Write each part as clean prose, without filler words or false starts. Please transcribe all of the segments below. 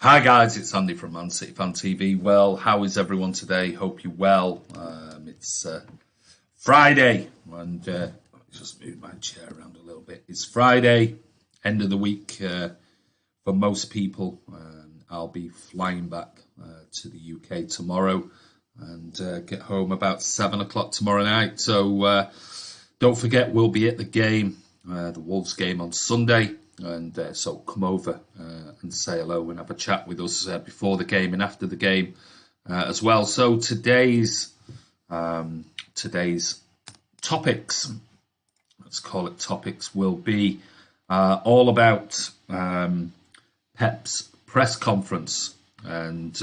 Hi guys, it's Andy from Man City Fan TV. Well, how is everyone today? Hope you're well. It's Friday, and just move my chair around a little bit. It's Friday, end of the week for most people. I'll be flying back to the UK tomorrow and get home about 7 o'clock tomorrow night. So don't forget, we'll be at the game, the Wolves game on Sunday. And so come over and say hello and have a chat with us before the game and after the game as well. So today's topics, let's call it topics, will be all about Pep's press conference. And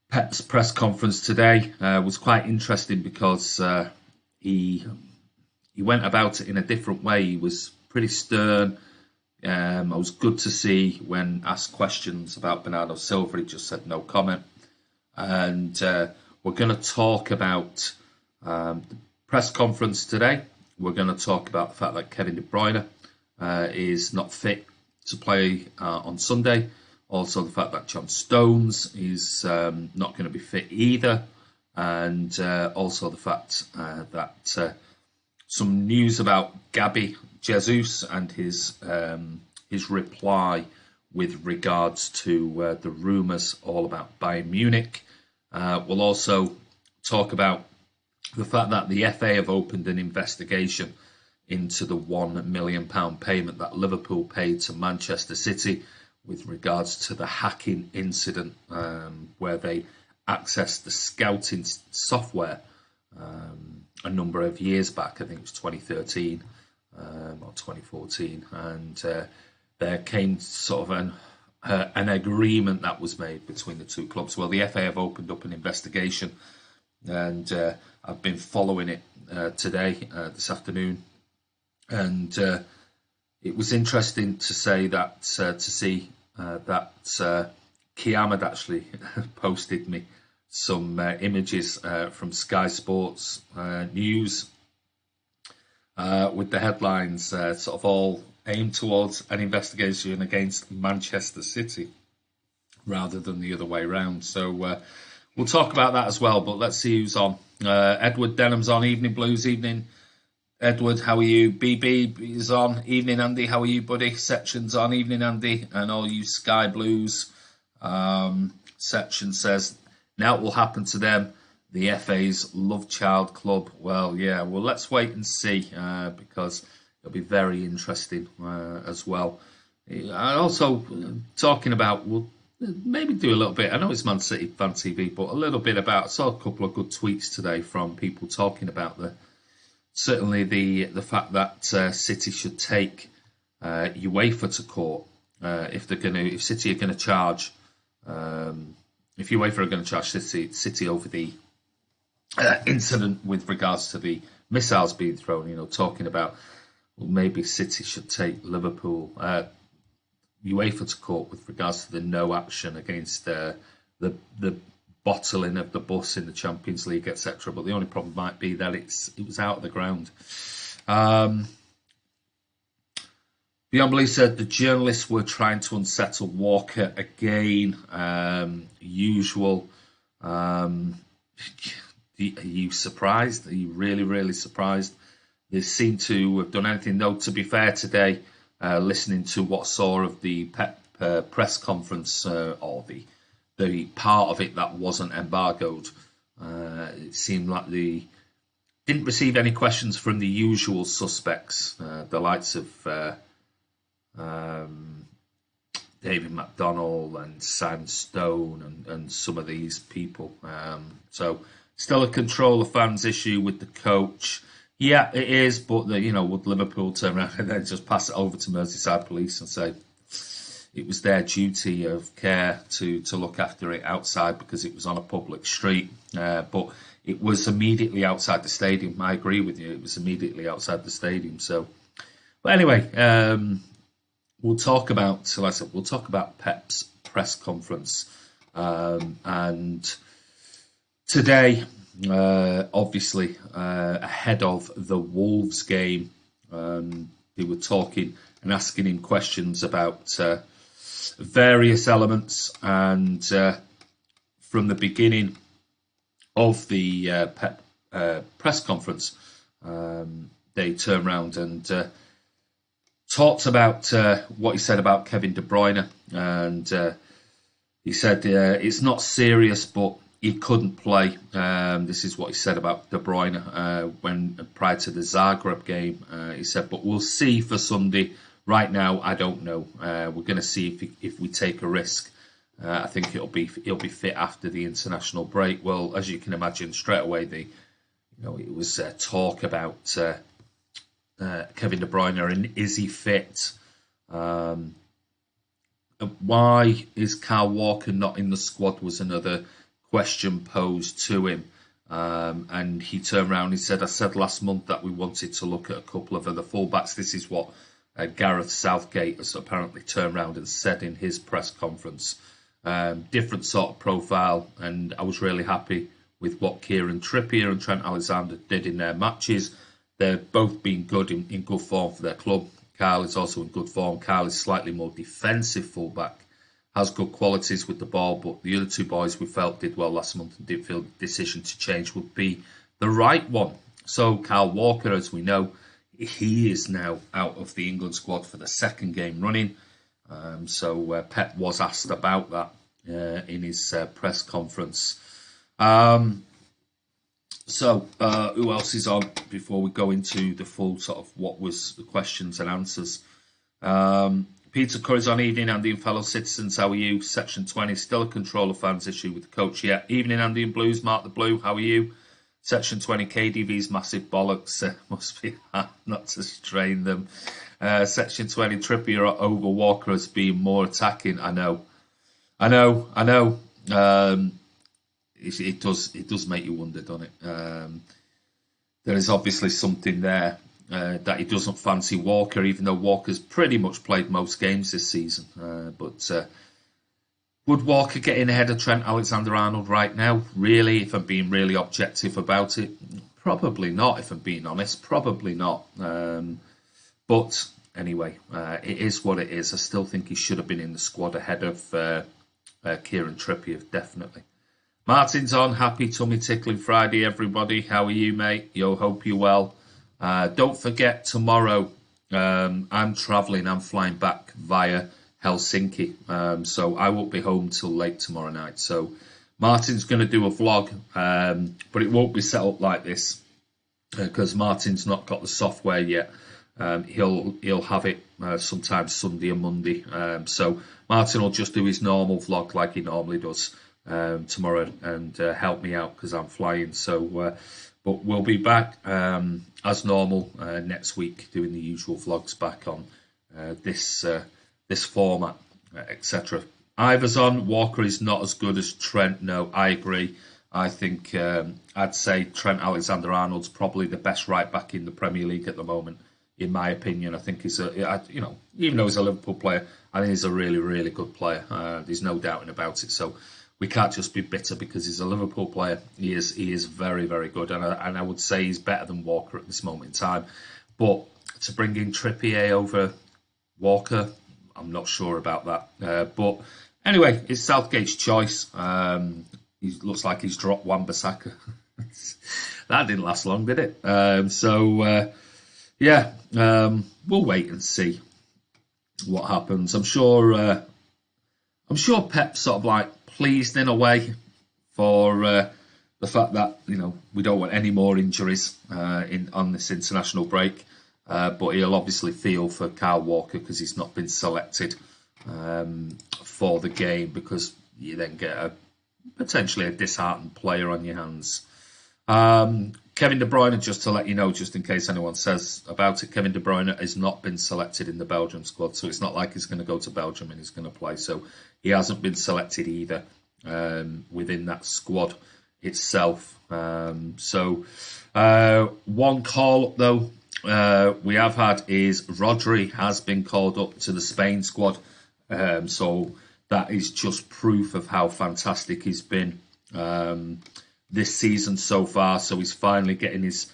Pep's press conference today was quite interesting because he went about it in a different way. He was pretty stern. It was good to see when asked questions about Bernardo Silva, he just said no comment. And we're going to talk about the press conference today. We're going to talk about the fact that Kevin De Bruyne is not fit to play on Sunday. Also the fact that John Stones is not going to be fit either. And also the fact that some news about Gabby Jesus and his reply with regards to the rumours all about Bayern Munich. We'll also talk about the fact that the FA have opened an investigation into the £1 million payment that Liverpool paid to Manchester City with regards to the hacking incident where they accessed the scouting software a number of years back. I think it was 2013 or 2014, and there came sort of an agreement that was made between the two clubs. Well, the FA have opened up an investigation, and I've been following it today, this afternoon, and it was interesting to say that see that Kiam had actually posted me some images from Sky Sports News with the headlines sort of all aimed towards an investigation against Manchester City rather than the other way around. So we'll talk about that as well, but let's see who's on. Edward Denham's on. Evening Blues. Evening Edward, how are you? BB is on. Evening Andy, how are you, buddy? Section's on. Evening Andy, and all you Sky Blues. Section says now it will happen to them, the FA's love child club. Well, yeah, well, let's wait and see because it'll be very interesting as well. And also talking about, we'll maybe do a little bit, I know it's Man City Fan TV, but a little bit about, I saw a couple of good tweets today from people talking about certainly the fact that City should take UEFA to court if City are going to charge, if UEFA are going to charge City over the incident with regards to the missiles being thrown, talking about, well, maybe City should take Liverpool, UEFA to court with regards to the no action against the bottling of the bus in the Champions League, etc. But the only problem might be that it was out of the ground. Beyond Belief said the journalists were trying to unsettle Walker again. Usual. Are you surprised? Are you really, really surprised? They seem to have done anything. No, to be fair, today, listening to what I saw of the Pep press conference, or the part of it that wasn't embargoed, it seemed like they didn't receive any questions from the usual suspects, the likes of David McDonnell and Simon Stone and some of these people. So still a control of fans issue with the coach. Yeah, it is, but would Liverpool turn around and then just pass it over to Merseyside Police and say it was their duty of care to look after it outside because it was on a public street? But it was immediately outside the stadium. I agree with you. It was immediately outside the stadium. So, but anyway, we'll talk about, we'll talk about Pep's press conference. And today, obviously, ahead of the Wolves game, they were talking and asking him questions about various elements, and from the beginning of the Pep press conference, they turned around and talked about what he said about Kevin De Bruyne, and he said it's not serious, but he couldn't play. This is what he said about De Bruyne when prior to the Zagreb game. He said, but we'll see for Sunday. Right now, I don't know. We're going to see if we take a risk. I think he'll be fit after the international break. Well, as you can imagine, straight away it was talk about Kevin De Bruyne and is he fit? Why is Kyle Walker not in the squad was another question posed to him. And he turned around and he said, I said last month that we wanted to look at a couple of other fullbacks. This is what Gareth Southgate has apparently turned around and said in his press conference. Different sort of profile, and I was really happy with what Kieran Trippier and Trent Alexander did in their matches. They've both been good in good form for their club. Kyle is also in good form. Kyle is slightly more defensive fullback, has good qualities with the ball, but the other two boys we felt did well last month and didn't feel the decision to change would be the right one. So Kyle Walker, as we know, he is now out of the England squad for the second game running. So Pep was asked about that in his press conference. So who else is on before we go into the full sort of what was the questions and answers? Peter Curry's on. Evening, Andy and fellow citizens. How are you? Section 20. Still a controller fans issue with the coach yet. Evening, Andy and Blues. Mark the Blue. How are you? Section 20. KDV's massive bollocks. Must be hard not to strain them. Section 20. Trippier over Walker as being more attacking. I know. It does make you wonder, doesn't it? There is obviously something there that he doesn't fancy Walker, even though Walker's pretty much played most games this season. But would Walker get in ahead of Trent Alexander-Arnold right now? Really, if I'm being really objective about it, probably not. If I'm being honest, probably not. But anyway, it is what it is. I still think he should have been in the squad ahead of Kieran Trippier, definitely. Martin's on. Happy tummy tickling Friday, everybody. How are you, mate? Yo, hope you're well. Don't forget, tomorrow I'm travelling. I'm flying back via Helsinki. So I won't be home till late tomorrow night. So Martin's going to do a vlog, but it won't be set up like this because Martin's not got the software yet. He'll have it sometime Sunday and Monday. So Martin will just do his normal vlog like he normally does tomorrow and help me out because I'm flying. So, but we'll be back as normal next week, doing the usual vlogs back on this format, etc. Ivor's on. Walker is not as good as Trent. No, I agree. I think I'd say Trent Alexander-Arnold's probably the best right back in the Premier League at the moment, in my opinion. I think he's even though he's a Liverpool player, I think he's a really, really good player. There's no doubting about it. So we can't just be bitter because he's a Liverpool player. He is very, very good, and I would say he's better than Walker at this moment in time. But to bring in Trippier over Walker, I'm not sure about that. But anyway, it's Southgate's choice. He looks like he's dropped Wan-Bissaka. That didn't last long, did it? We'll wait and see what happens. I'm sure Pep's sort of like pleased in a way for the fact that we don't want any more injuries on this international break. But he'll obviously feel for Kyle Walker because he's not been selected for the game, because you then get potentially a disheartened player on your hands. Kevin De Bruyne, just to let you know, just in case anyone says about it, Kevin De Bruyne has not been selected in the Belgium squad, so it's not like he's going to go to Belgium and he's going to play. So he hasn't been selected either within that squad itself. One call up though we have had is Rodri has been called up to the Spain squad. So that is just proof of how fantastic he's been this season so far. So he's finally getting his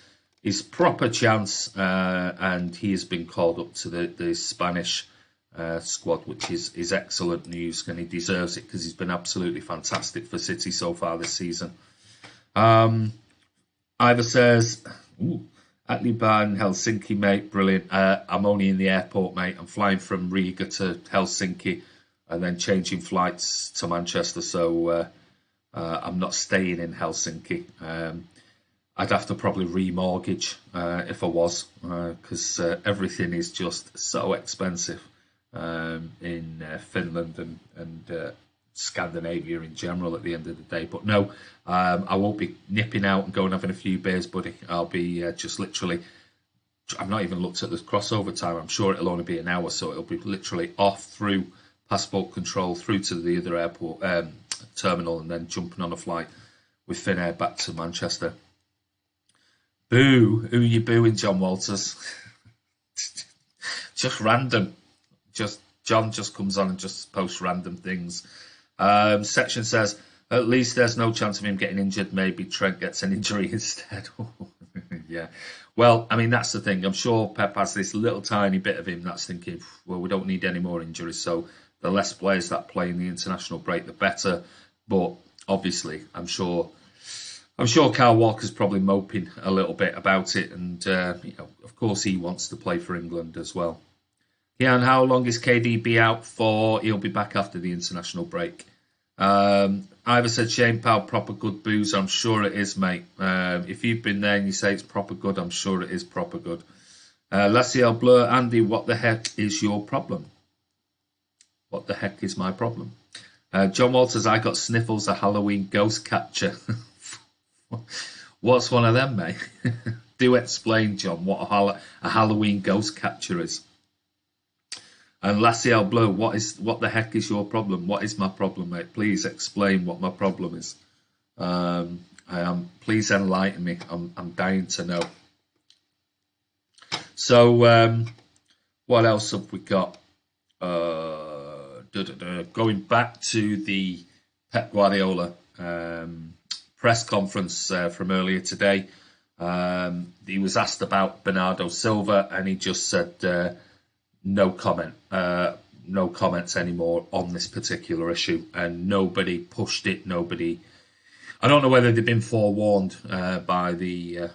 proper chance, and he has been called up to the Spanish squad, which is excellent news, and he deserves it because he's been absolutely fantastic for City so far this season. Ivor says, Atli Bayern, Helsinki, mate, brilliant. I'm only in the airport, mate. I'm flying from Riga to Helsinki and then changing flights to Manchester, so I'm not staying in Helsinki. I'd have to probably remortgage if I was, because everything is just so expensive in Finland and Scandinavia in general at the end of the day. But no, I won't be nipping out and going having a few beers, buddy. I'll be just literally, I've not even looked at the crossover time. I'm sure it'll only be an hour, so it'll be literally off through passport control, through to the other airport terminal, and then jumping on a flight with Finnair back to Manchester. Boo! Who are you booing, John Walters? Just random. John just comes on and just posts random things. Section says, at least there's no chance of him getting injured. Maybe Trent gets an injury instead. Yeah. Well, I mean, that's the thing. I'm sure Pep has this little tiny bit of him that's thinking, well, we don't need any more injuries. So the less players that play in the international break, the better. But obviously, I'm sure Kyle Walker's probably moping a little bit about it. And, of course, he wants to play for England as well. Yeah, and how long is KDB out for? He'll be back after the international break. Ivor said, Shane Powell, proper good booze. I'm sure it is, mate. If you've been there and you say it's proper good, I'm sure it is proper good. Laciel Blur, Andy, what the heck is your problem? What the heck is my problem? John Walters, I got sniffles, a Halloween ghost catcher. What's one of them, mate? Do explain, John, what a Halloween ghost catcher is. And Laciel Bleu, what the heck is your problem? What is my problem, mate? Please explain what my problem is. Please enlighten me. I'm dying to know. So, what else have we got? Going back to the Pep Guardiola press conference from earlier today. He was asked about Bernardo Silva, and he just said, no comment, no comments anymore on this particular issue, and nobody pushed it. I don't know whether they've been forewarned by the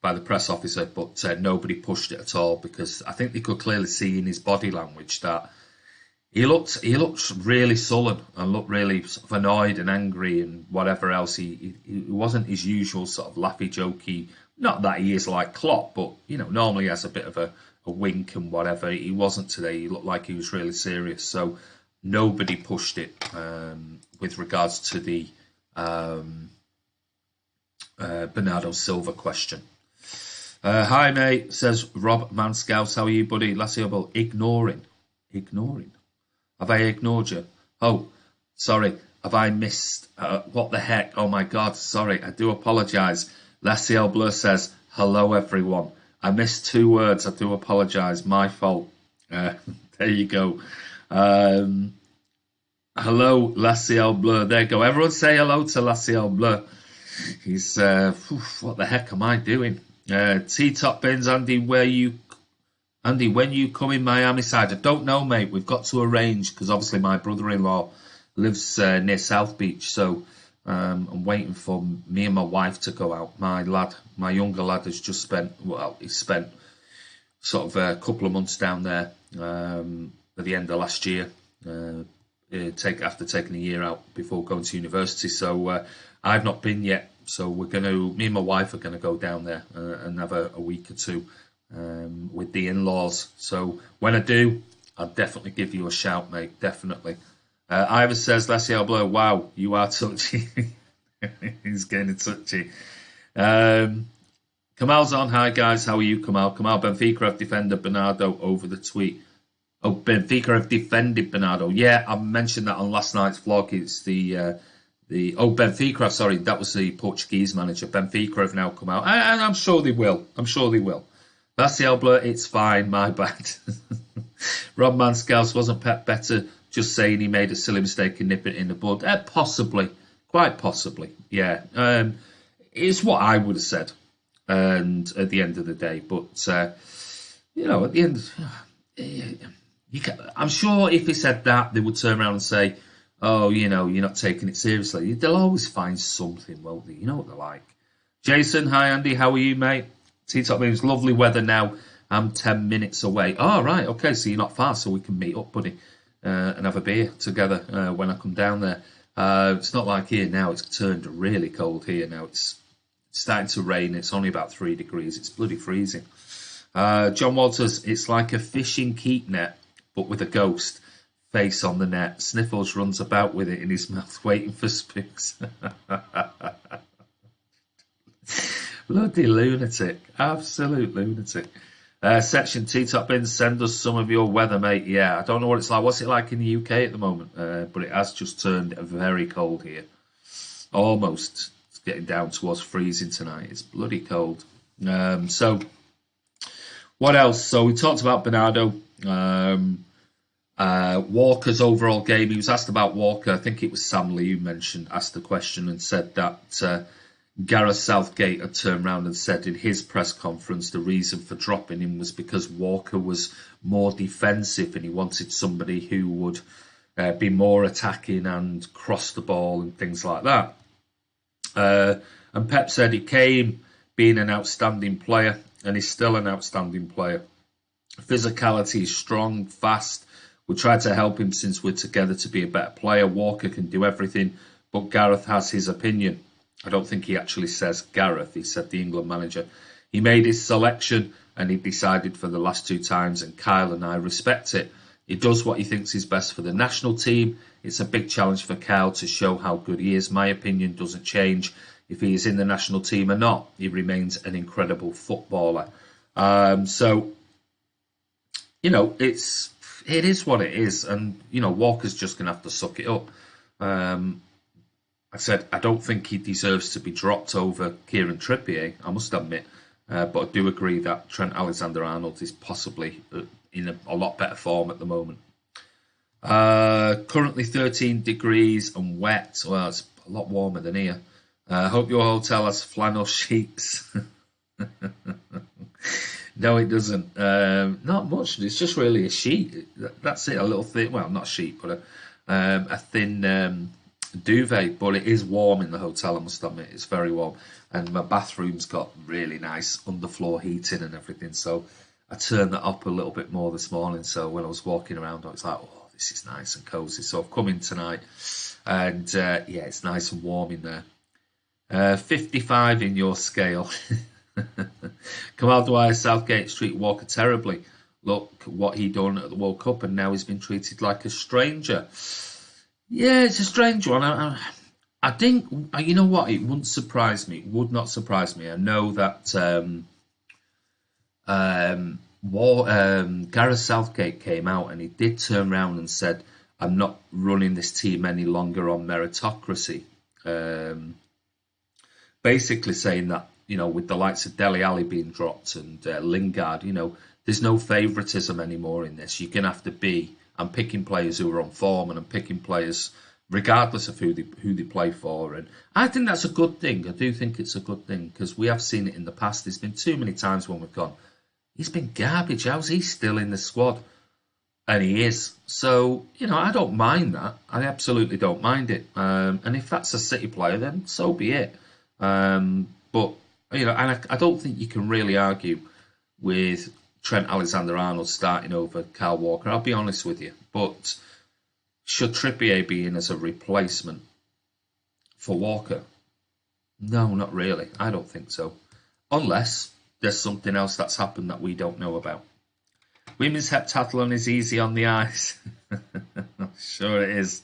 press officer, but nobody pushed it at all, because I think they could clearly see in his body language that he looked really sullen and looked really sort of annoyed and angry and whatever else. He wasn't his usual sort of laughy jokey. Not that he is like Klopp, but normally he has a bit of a wink and whatever. He wasn't today. He looked like he was really serious. So nobody pushed it with regards to the Bernardo Silva question. Hi, mate, says Rob Manscouse. How are you, buddy? Laciable, ignoring. Have I ignored you? Oh, sorry. Have I missed? What the heck? Oh, my God. Sorry. I do apologise. Laciel Bleu says, hello, everyone. I missed 2 words. I do apologise. My fault. There you go. Hello, Laciel Bleu. There you go. Everyone say hello to Laciel Bleu. He's, what the heck am I doing? T-Top Bins, Andy, when you come in Miami side? I don't know, mate. We've got to arrange, because obviously my brother-in-law lives near South Beach, so I'm waiting for me and my wife to go out. My younger lad has just spent sort of a couple of months down there at the end of last year, after taking a year out before going to university. So I've not been yet. So me and my wife are gonna go down there and have a week or two with the in-laws. So when I do, I'll definitely give you a shout, mate. Definitely. Ivor says, Laciel Bleu, wow, you are touchy. He's getting touchy. Kamal's on. Hi, guys. How are you, Kamal? Benfica have defended Bernardo over the tweet. Oh, Benfica have defended Bernardo. Yeah, I mentioned that on last night's vlog. It's Benfica, sorry, that was the Portuguese manager. Benfica have now come out. And I'm sure they will. Laciel Bleu, it's fine, my bad. Rob Manscouse, wasn't Pep better just saying he made a silly mistake and nip it in the bud? Possibly. Quite possibly, yeah. It's what I would have said and at the end of the day. But, at the end, I'm sure if he said that, they would turn around and say, "Oh, you know, you're not taking it seriously." They'll always find something, won't they? You know what they're like. Jason, hi Andy, how are you, mate? T-Top means lovely weather now. I'm 10 minutes away. Oh, right, okay, so you're not far, so we can meet up, buddy, and have a beer together when I come down there. It's not like here now. It's turned really cold here now. It's starting to rain. It's only about 3 degrees. It's bloody freezing. John Walters, it's like a fishing keep net, but with a ghost face on the net. Sniffles runs about with it in his mouth, waiting for spooks. Bloody lunatic. Absolute lunatic. Section T-Top Bin, send us some of your weather, mate. Yeah, I don't know what it's like. What's it like in the UK at the moment? But it has just turned very cold here. Almost. It's getting down towards freezing tonight. It's bloody cold. So, what else? So, we talked about Bernardo. Walker's overall game. He was asked about Walker. I think it was Sam Lee who asked the question and said that Gareth Southgate had turned around and said in his press conference the reason for dropping him was because Walker was more defensive and he wanted somebody who would be more attacking and cross the ball and things like that. And Pep said he came being an outstanding player and he's still an outstanding player. Physicality is strong, fast. We tried to help him since we're together to be a better player. Walker can do everything, but Gareth has his opinion. I don't think he actually says Gareth. He said the England manager. He made his selection and he decided for the last 2 times, and Kyle and I respect it. He does what he thinks is best for the national team. It's a big challenge for Kyle to show how good he is. My opinion doesn't change if he is in the national team or not. He remains an incredible footballer. So, you know, it is what it is. And, you know, Walker's just going to have to suck it up. I said, I don't think he deserves to be dropped over Kieran Trippier, I must admit. But I do agree that Trent Alexander-Arnold is possibly in a lot better form at the moment. Currently 13 degrees and wet. Well, it's a lot warmer than here. Hope your hotel has flannel sheets. No, it doesn't. Not much. It's just really a sheet. That's it, a little thin, well, not a sheet, but a thin duvet, but it is warm in the hotel, I must admit. It's very warm, and my bathroom's got really nice underfloor heating and everything, so I turned that up a little bit more this morning. So when I was walking around I was like, oh, this is nice and cozy. So I've come in tonight and yeah, it's nice and warm in there. 55 in your scale. Kamal Dwyer, Southgate treat Walker terribly. Look what he done at the World Cup and now he's been treated like a stranger. Yeah, it's a strange one. I think, you know what, it wouldn't surprise me. It would not surprise me. I know that Gareth Southgate came out and he did turn around and said, I'm not running this team any longer on meritocracy. Basically saying that, you know, with the likes of Dele Alli being dropped and Lingard, you know, there's no favouritism anymore in this. You're going to have to be... I'm picking players who are on form, and I'm picking players regardless of who they play for. And I think that's a good thing. I do think it's a good thing because we have seen it in the past. There's been too many times when we've gone, he's been garbage. How's he still in the squad? And he is. So, you know, I don't mind that. I absolutely don't mind it. And if that's a City player, then so be it. But, you know, and I don't think you can really argue with Trent Alexander-Arnold starting over Kyle Walker. I'll be honest with you. But should Trippier be in as a replacement for Walker? No, not really. I don't think so. Unless there's something else that's happened that we don't know about. Women's heptathlon is easy on the eyes. Sure it is.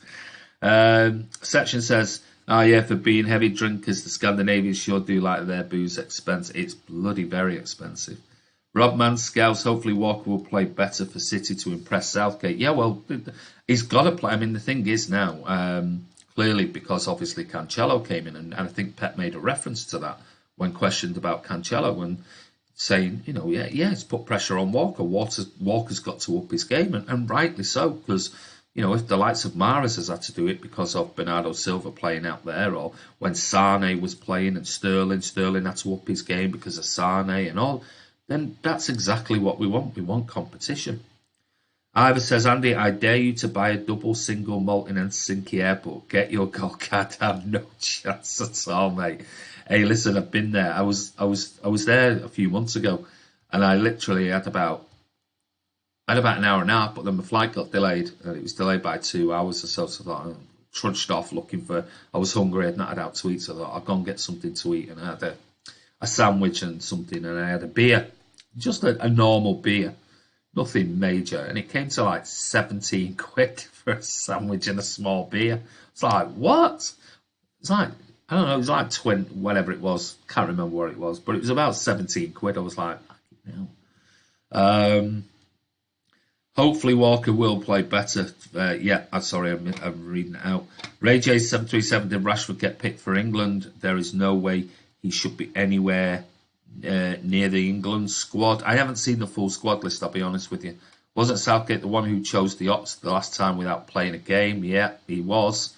Section says, yeah, for being heavy drinkers, the Scandinavians sure do like their booze expensive. It's bloody very expensive. Rob Manscales, hopefully Walker will play better for City to impress Southgate. Yeah, well, he's got to play. I mean, the thing is now, clearly because obviously Cancelo came in, and I think Pep made a reference to that when questioned about Cancelo and saying, you know, yeah, it's put pressure on Walker. Walker's got to up his game, and rightly so, because, you know, if the likes of Mahrez has had to do it because of Bernardo Silva playing out there, or when Sane was playing and Sterling had to up his game because of Sane and all, then that's exactly what we want. We want competition. Ivor says, Andy, I dare you to buy a double single malt in Helsinki Airport. Get your gold card. I have no chance at all, mate. Hey, listen, I've been there. I was there a few months ago, and I literally had about an hour and a half, but then the flight got delayed, and it was delayed by 2 hours or so. So I thought I trudged off looking for. I was hungry. I'd not had out to eat, so I thought I'll go and get something to eat, and I had a sandwich and something, and I had a beer, just a normal beer. Nothing major, and it came to like 17 quid for a sandwich and a small beer. It's like, what? It's like, I don't know, it was like 20, whatever it was. Can't remember what it was, but it was about 17 quid. I was like, fucking hell. Hopefully Walker will play better. Yeah, I'm sorry, I'm reading it out. Ray J737, did Rashford get picked for England? There is no way he should be anywhere near the England squad. I haven't seen the full squad list, I'll be honest with you. Wasn't Southgate the one who chose the Ops the last time without playing a game? Yeah, he was.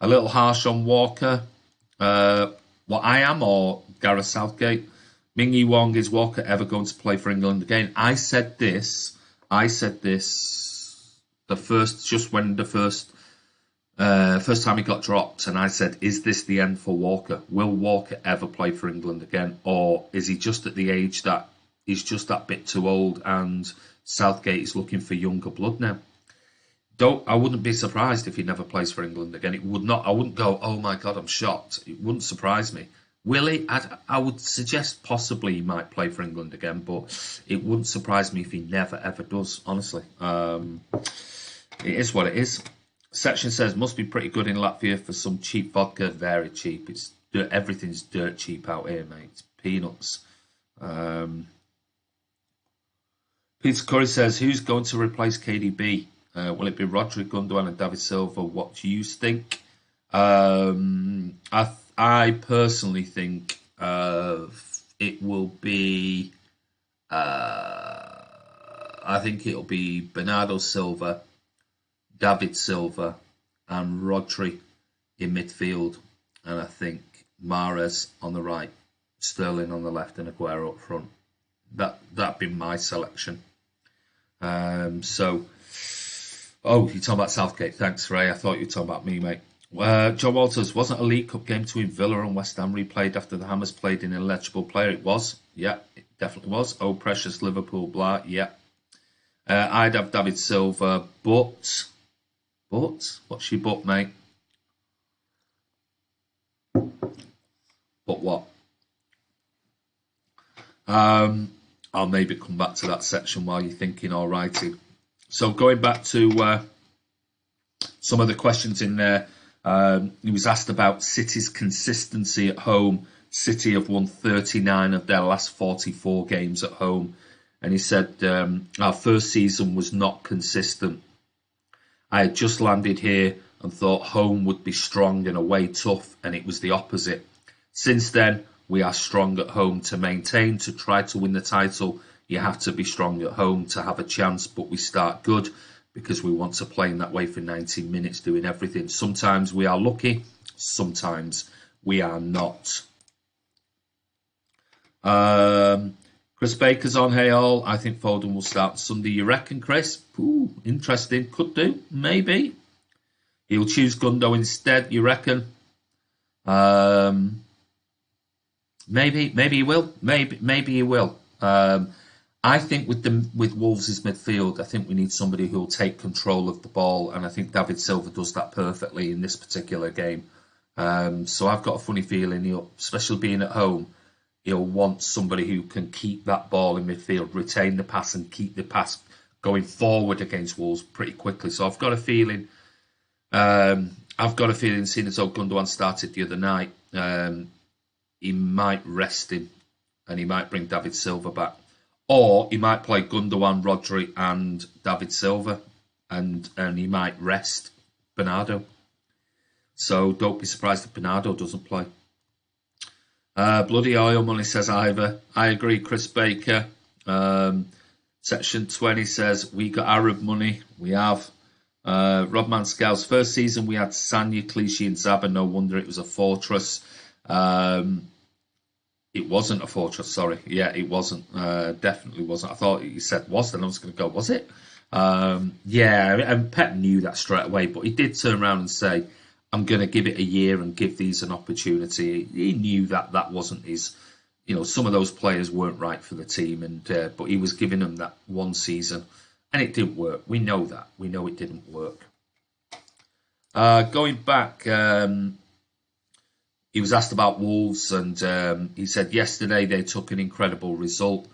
A little harsh on Walker. What I am, or Gareth Southgate? Mingy Wong, is Walker ever going to play for England again? I said this first time he got dropped, and I said, is this the end for Walker? Will Walker ever play for England again? Or is he just at the age that he's just that bit too old and Southgate is looking for younger blood now? I wouldn't be surprised if he never plays for England again. I wouldn't go, oh my God, I'm shocked. It wouldn't surprise me. Will he? I would suggest possibly he might play for England again, but it wouldn't surprise me if he never, ever does, honestly. It is what it is. Section says, must be pretty good in Latvia for some cheap vodka. Very cheap. Everything's dirt cheap out here, mate. It's peanuts. Peter Curry says, who's going to replace KDB? Will it be Rodri, Gundogan and David Silva? What do you think? I personally think it will be... I think it'll be Bernardo Silva, David Silva and Rodri in midfield, and I think Mahrez on the right, Sterling on the left and Aguero up front. That'd be my selection. You're talking about Southgate. Thanks, Ray. I thought you were talking about me, mate. John Walters, wasn't a League Cup game between Villa and West Ham replayed after the Hammers played in an illegible player? It was. Yeah, it definitely was. Oh, precious Liverpool, blah. Yeah. I'd have David Silva, but what's your but, mate? But what? I'll maybe come back to that section while you're thinking or writing. So going back to some of the questions in there, he was asked about City's consistency at home. City have won 39 of their last 44 games at home. And he said, our first season was not consistent. I had just landed here and thought home would be strong and away tough, and it was the opposite. Since then, we are strong at home. To maintain, to try to win the title, you have to be strong at home to have a chance, but we start good because we want to play in that way for 90 minutes, doing everything. Sometimes we are lucky, sometimes we are not. Chris Baker's on. Hey all, I think Foden will start Sunday. You reckon, Chris? Ooh, interesting. Could do, maybe. He'll choose Gundo instead. You reckon? Maybe he will. Maybe he will. I think with Wolves' midfield, I think we need somebody who will take control of the ball, and I think David Silva does that perfectly in this particular game. So I've got a funny feeling he'll, especially being at home, he'll want somebody who can keep that ball in midfield, retain the pass, and keep the pass going forward against Wolves pretty quickly. So I've got a feeling. Seeing as though Gundogan started the other night, he might rest him, and he might bring David Silva back, or he might play Gundogan, Rodri, and David Silva, and he might rest Bernardo. So don't be surprised if Bernardo doesn't play. Bloody Oil Money says Ivor. I agree, Chris Baker. Section 20 says we got Arab money. We have. Rodman Scouts, first season we had Sanya, Clichy and Zaba. No wonder it was a fortress. It wasn't a fortress, sorry. Yeah, it wasn't. Definitely wasn't. I thought you said was, then I was going to go, was it? Yeah, and Pep knew that straight away, but he did turn around and say, I'm going to give it a year and give these an opportunity. He knew that that wasn't his, some of those players weren't right for the team, and but he was giving them that one season, and it didn't work. We know that. We know it didn't work. Going back, he was asked about Wolves, and he said yesterday they took an incredible result.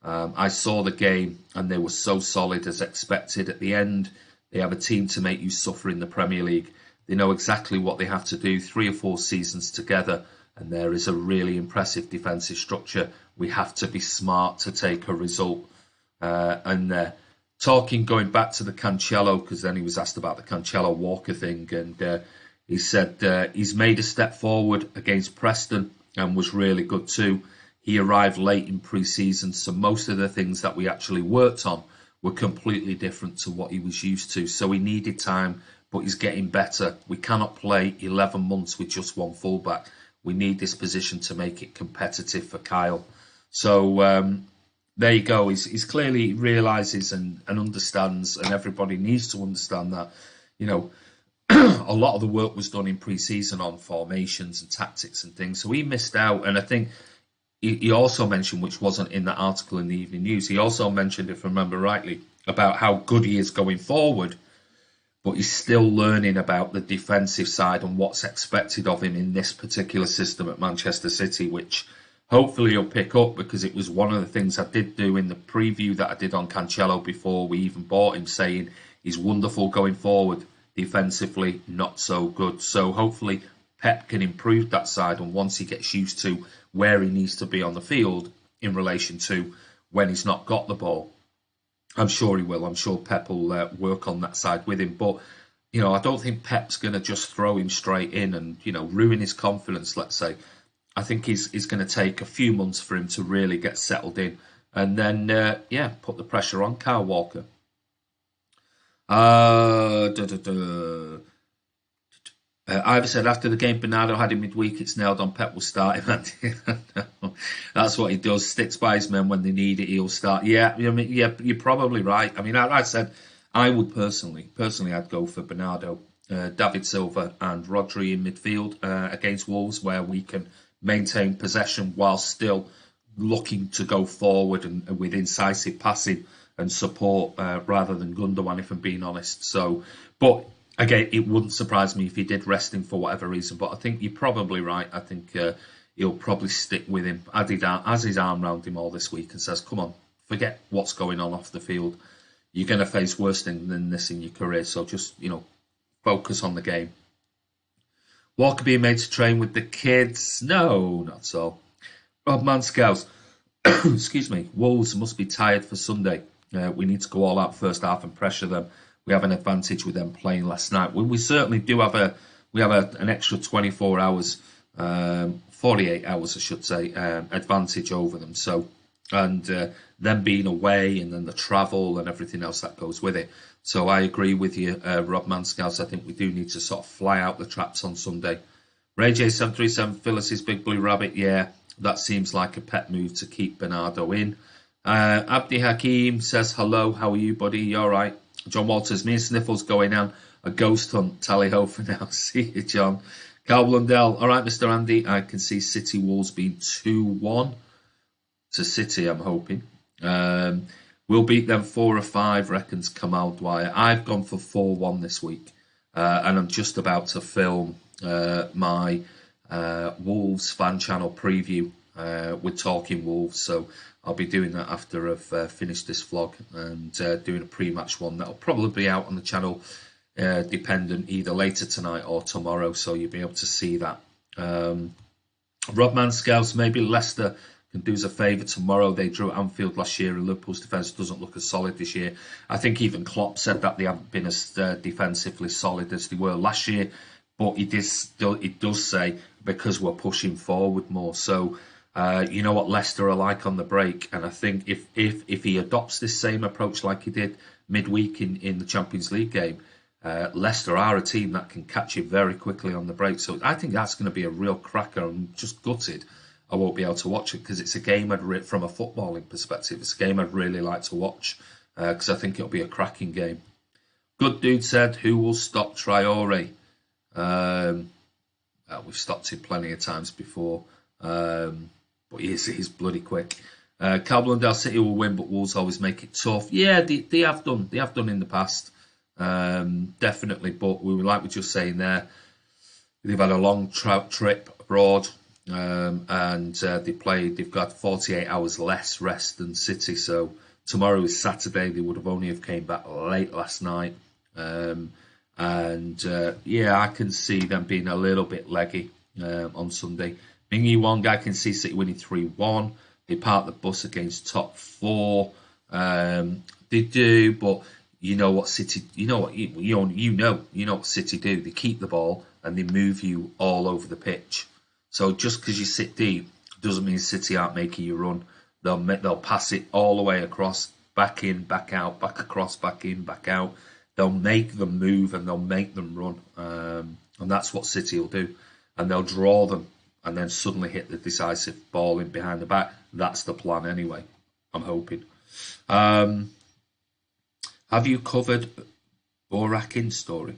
I saw the game, and they were so solid as expected. At the end, they have a team to make you suffer in the Premier League. They know exactly what they have to do, 3 or 4 seasons together, and there is a really impressive defensive structure. We have to be smart to take a result. Going back to the Cancelo, because then he was asked about the Cancelo Walker thing, and he said he's made a step forward against Preston and was really good too. He arrived late in pre-season, so most of the things that we actually worked on were completely different to what he was used to. So he needed time, but he's getting better. We cannot play 11 months with just one fullback. We need this position to make it competitive for Kyle. So there you go. He's clearly realises and understands, and everybody needs to understand that, a lot of the work was done in pre-season on formations and tactics and things. So he missed out, and I think he also mentioned, which wasn't in that article in the Evening News, he also mentioned, if I remember rightly, about how good he is going forward, but he's still learning about the defensive side and what's expected of him in this particular system at Manchester City, which hopefully he'll pick up, because it was one of the things I did do in the preview that I did on Cancelo before we even bought him, saying he's wonderful going forward, defensively not so good. So hopefully Pep can improve that side, and once he gets used to where he needs to be on the field in relation to when he's not got the ball, I'm sure he will. I'm sure Pep will work on that side with him. But, I don't think Pep's going to just throw him straight in and, ruin his confidence, let's say. I think he's going to take a few months for him to really get settled in, and then, put the pressure on Kyle Walker. Ivor said after the game, Bernardo had him midweek. It's nailed on. Pep will start him. That's what he does. Sticks by his men when they need it. He'll start. Yeah, you're probably right. I mean, I said I would personally, I'd go for Bernardo, David Silva, and Rodri in midfield against Wolves, where we can maintain possession while still looking to go forward and with incisive passing and support rather than Gundogan, if I'm being honest. So, but again, it wouldn't surprise me if he did rest him for whatever reason. But I think you're probably right. I think he'll probably stick with him, as his arm round him all this week, and says, come on, forget what's going on off the field. You're going to face worse things than this in your career. So just, focus on the game. Walker being made to train with the kids? No, not so. Rob Manscouse, excuse me, Wolves must be tired for Sunday. We need to go all out first half and pressure them. We have an advantage with them playing last night. We certainly do have an extra 24 hours, 48 hours, I should say, advantage over them. So, and them being away, and then the travel and everything else that goes with it. So I agree with you, Rob Manscouse. I think we do need to sort of fly out the traps on Sunday. Ray J737, Phyllis's Big Blue Rabbit. Yeah, that seems like a pet move to keep Bernardo in. Abdi Hakim says, hello, how are you, buddy? You all right? John Walters, me and Sniffles going on a ghost hunt. Tally ho for now. See you, John. Carl Blundell, all right, Mr. Andy. I can see City Wolves being 2-1 to City, I'm hoping. We'll beat them 4 or 5, reckons Kamal Dwyer. I've gone for 4-1 this week, and I'm just about to film my Wolves fan channel preview with Talking Wolves, so I'll be doing that after I've finished this vlog, and doing a pre-match one that'll probably be out on the channel dependent either later tonight or tomorrow, so you'll be able to see that. Rob Manscouse, maybe Leicester can do us a favour tomorrow. They drew at Anfield last year, and Liverpool's defence doesn't look as solid this year. I think even Klopp said that they haven't been as defensively solid as they were last year, but it does say because we're pushing forward more. So you know what Leicester are like on the break, and I think if he adopts this same approach like he did midweek in the Champions League game, Leicester are a team that can catch you very quickly on the break. So I think that's going to be a real cracker. I'm just gutted I won't be able to watch it, because it's a game from a footballing perspective, it's a game I'd really like to watch. because I think it'll be a cracking game. Good Dude said, who will stop Traore? We've stopped him plenty of times before, but he's bloody quick. Cal Blundell City will win, but Wolves always make it tough. Yeah, they have done. They have done in the past, definitely. But like we were just saying there, they've had a long trip abroad, and they've got 48 hours less rest than City. So tomorrow is Saturday. They would have only have came back late last night. I can see them being a little bit leggy on Sunday. Ming Wong, I can see City winning 3-1. They park the bus against top four. They do, but you know what City? You know what what City do. They keep the ball and they move you all over the pitch. So just because you sit deep doesn't mean City aren't making you run. They'll pass it all the way across, back in, back out, back across, back in, back out. They'll make them move and they'll make them run, and that's what City will do. And they'll draw them and then suddenly hit the decisive ball in behind the back. That's the plan anyway, I'm hoping. Have you covered Borakin's story?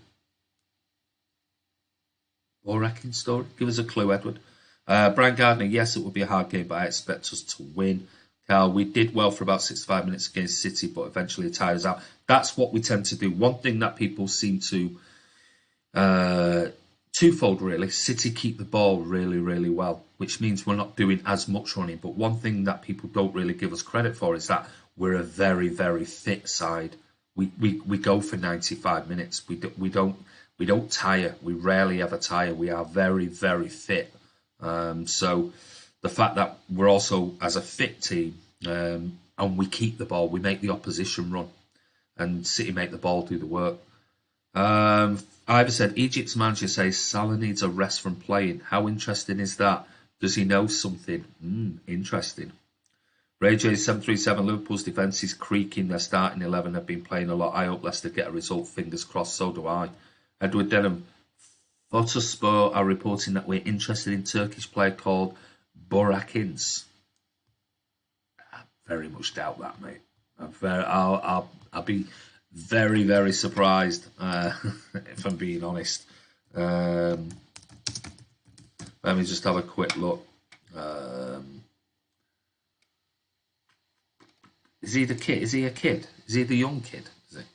Borakin's story? Give us a clue, Edward. Brian Gardner, yes, it would be a hard game, but I expect us to win. Carl, we did well for about 65 minutes against City, but eventually it tired us out. That's what we tend to do. One thing that people seem to... twofold, really. City keep the ball really, really well, which means we're not doing as much running. But one thing that people don't really give us credit for is that we're a very, very fit side. We go for 95 minutes. We don't tire. We rarely ever tire. We are very, very fit. So the fact that we're also as a fit team and we keep the ball, we make the opposition run, and City make the ball do the work. Ivor said, Egypt's manager says Salah needs a rest from playing. How interesting is that? Does he know something? Interesting. Ray J 737, Liverpool's defence is creaking. Their starting 11 have been playing a lot. I hope Leicester get a result. Fingers crossed, so do I. Edward Denham, Photosport are reporting that we're interested in Turkish player called Borakins. I very much doubt that, mate. I'll be very, very surprised, if I'm being honest. Let me just have a quick look. Is he the kid? Is he a kid? Is he the young kid? Is it?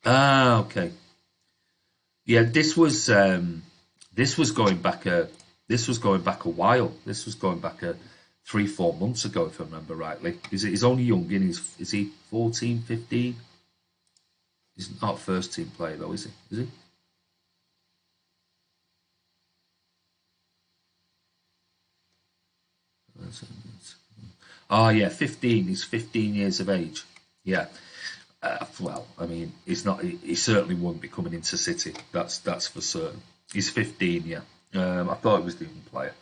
Okay. Yeah, this was going back a while. This was going back 3-4 months ago, if I remember rightly. He's only young, and is he 14, 15? He's not a first team player though, is he? Is he? Oh yeah, 15. He's 15 years of age. Yeah. Well, I mean, he's not. He certainly won't be coming into City. That's for certain. He's 15. Yeah. I thought he was the young player.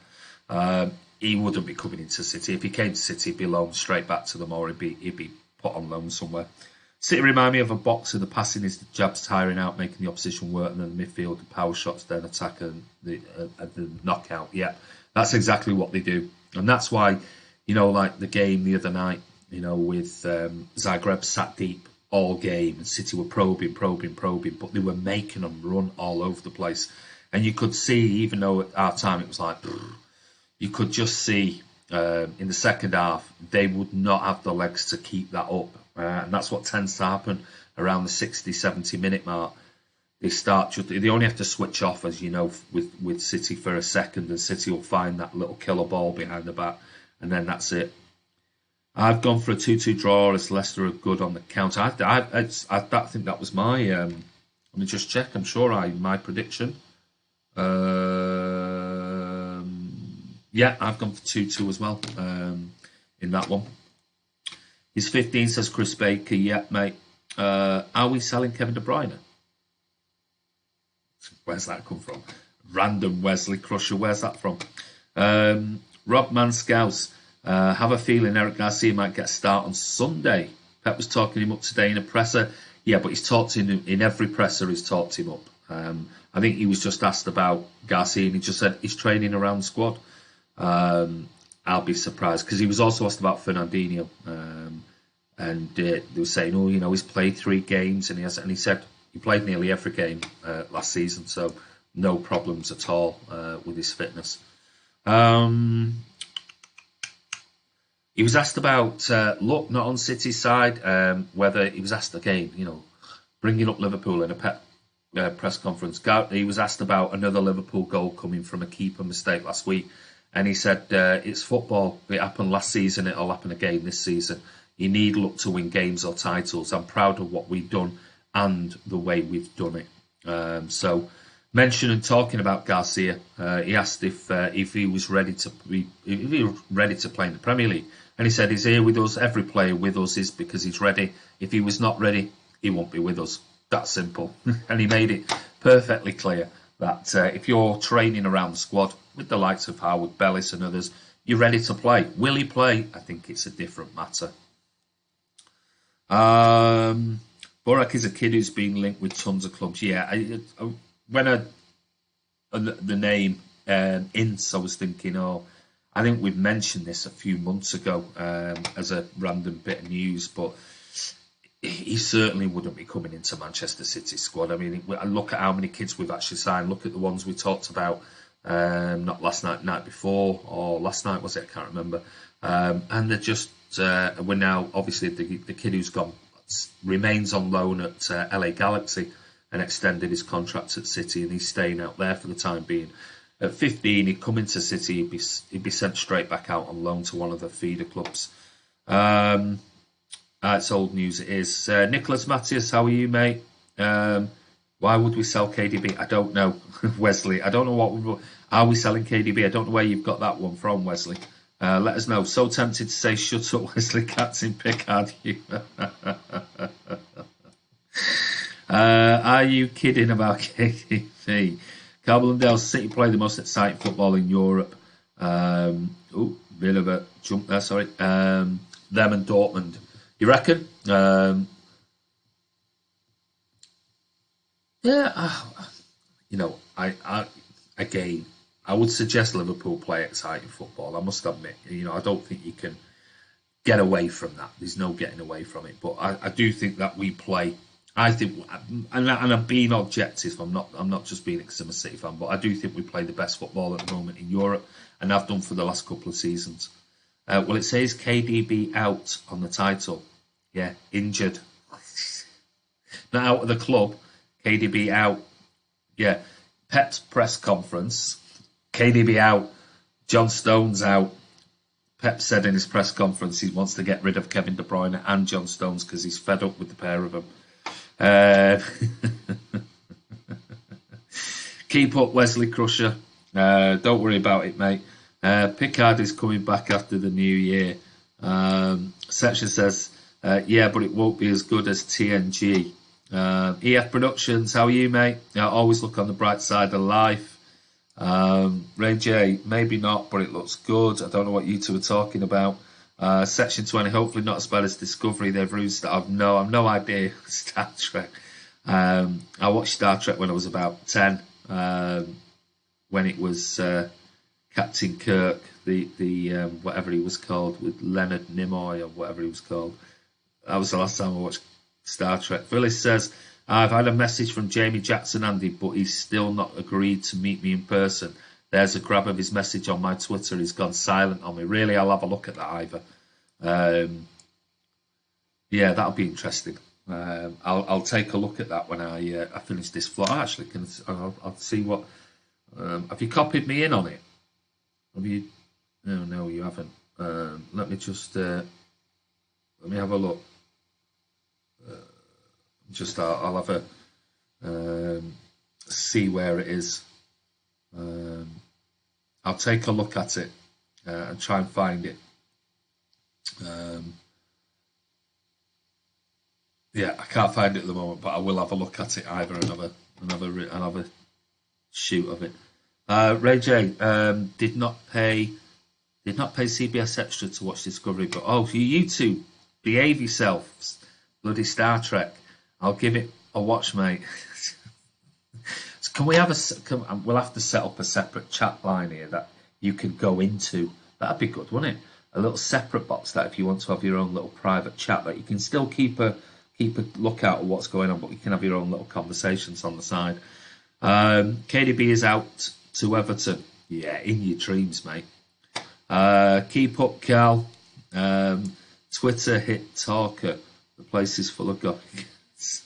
He wouldn't be coming into City. If he came to City, he'd be loaned straight back to them, or he'd be put on loan somewhere. City remind me of a boxer. The passing is the jabs tiring out, making the opposition work, and then the midfield, the power shots, then attack and the knockout. Yeah, that's exactly what they do, and that's why, like the game the other night, with Zagreb sat deep all game, and City were probing, but they were making them run all over the place, and you could see, even though at our time it was like, you could just see in the second half they would not have the legs to keep that up. And that's what tends to happen around the 60, 70 minute mark. They only have to switch off, as you know, with City for a second, and City will find that little killer ball behind the back, and then that's it. I've gone for a 2-2 draw as Leicester are good on the counter. I think that was my. Let me just check. I'm sure my prediction. Yeah, I've gone for 2-2 as well in that one. He's 15, says Chris Baker. Yeah, mate. Are we selling Kevin De Bruyne? Where's that come from? Random Wesley Crusher. Where's that from? Rob Manscouse. Have a feeling Eric Garcia might get a start on Sunday. Pep was talking him up today in a presser. Yeah, but he's talked him in every presser. He's talked him up. I think he was just asked about Garcia, and he just said he's training around the squad. I'll be surprised, because he was also asked about Fernandinho. and they were saying, oh, you know, he's played 3 games, and he said he played nearly every game last season, so no problems at all with his fitness. He was asked about luck, not on City's side, whether he was asked again, you know, bringing up Liverpool in a press conference. He was asked about another Liverpool goal coming from a keeper mistake last week, and he said, it's football. It happened last season, it'll happen again this season. You need luck to win games or titles. I'm proud of what we've done and the way we've done it. So, mentioning talking about Garcia, he asked if he was ready to play in the Premier League, and he said he's here with us. Every player with us is because he's ready. If he was not ready, he won't be with us. That simple. And he made it perfectly clear that if you're training around the squad with the likes of Howard, Bellis and others, you're ready to play. Will he play? I think it's a different matter. Borak is a kid who's been linked with tons of clubs. Yeah, when the name Ince, I was thinking, I think we've mentioned this a few months ago as a random bit of news, but he certainly wouldn't be coming into Manchester City squad. I mean, look at how many kids we've actually signed. Look at the ones we talked about, not last night before, or last night, was it? I can't remember. And they're just, we're now, obviously, the kid who's gone remains on loan at LA Galaxy and extended his contract at City, and he's staying out there for the time being. At 15, he'd come into City, he'd be sent straight back out on loan to one of the feeder clubs. It's old news, it is. Nicholas Matthias, how are you, mate? Why would we sell KDB? I don't know, Wesley. I don't know what are we selling KDB? I don't know where you've got that one from, Wesley. Let us know. So tempted to say, shut up, Wesley, Captain Pickard. Are you kidding about KDB? Carbondale, City play the most exciting football in Europe. Bit of a jump there, sorry. Them and Dortmund. You reckon? Yeah, you know, I would suggest Liverpool play exciting football. I must admit, you know, I don't think you can get away from that. There's no getting away from it. But I do think that we play. I think, and I'm being objective. I'm not just being because I'm a City fan, but I do think we play the best football at the moment in Europe, and have done for the last couple of seasons. Well, it says KDB out on the title. Yeah, injured. Not out of the club. KDB out. Yeah, Pep's press conference. KDB out. John Stones out. Pep said in his press conference he wants to get rid of Kevin De Bruyne and John Stones because he's fed up with the pair of them. Keep up, Wesley Crusher. Don't worry about it, mate. Pickard is coming back after the new year. Section says, yeah, but it won't be as good as TNG. EF Productions, how are you, mate? Always look on the bright side of life. Ray J, maybe not, but it looks good. I don't know what you two are talking about. Section 20, hopefully not as bad as Discovery. They've ruined I've no idea. Star Trek. I watched Star Trek when I was about 10, when it was Captain Kirk, the whatever he was called, with Leonard Nimoy or whatever he was called. That was the last time I watched Star Trek. Phyllis says, I've had a message from Jamie Jackson, Andy, but he's still not agreed to meet me in person. There's a grab of his message on my Twitter. He's gone silent on me. Really, I'll have a look at that, Ivor. Yeah, that'll be interesting. I'll take a look at that when I finish this vlog. Actually, I'll see what. Have you copied me in on it? Have you? No, you haven't. Let me just let me have a look. I'll have a see where it is. I'll take a look at it and try and find it. Yeah, I can't find it at the moment, but I will have a look at it either another shoot of it. Ray J did not pay CBS Extra to watch Discovery, but you two behave yourselves. Bloody Star Trek. I'll give it a watch, mate. So can we have we'll have to set up a separate chat line here that you could go into. That'd be good, wouldn't it? a little separate box that if you want to have your own little private chat, that you can still keep a lookout of what's going on, but you can have your own little conversations on the side. KDB is out to Everton. Yeah, in your dreams, mate. Keep up, Cal. Twitter hit Talker. The place is full of guys.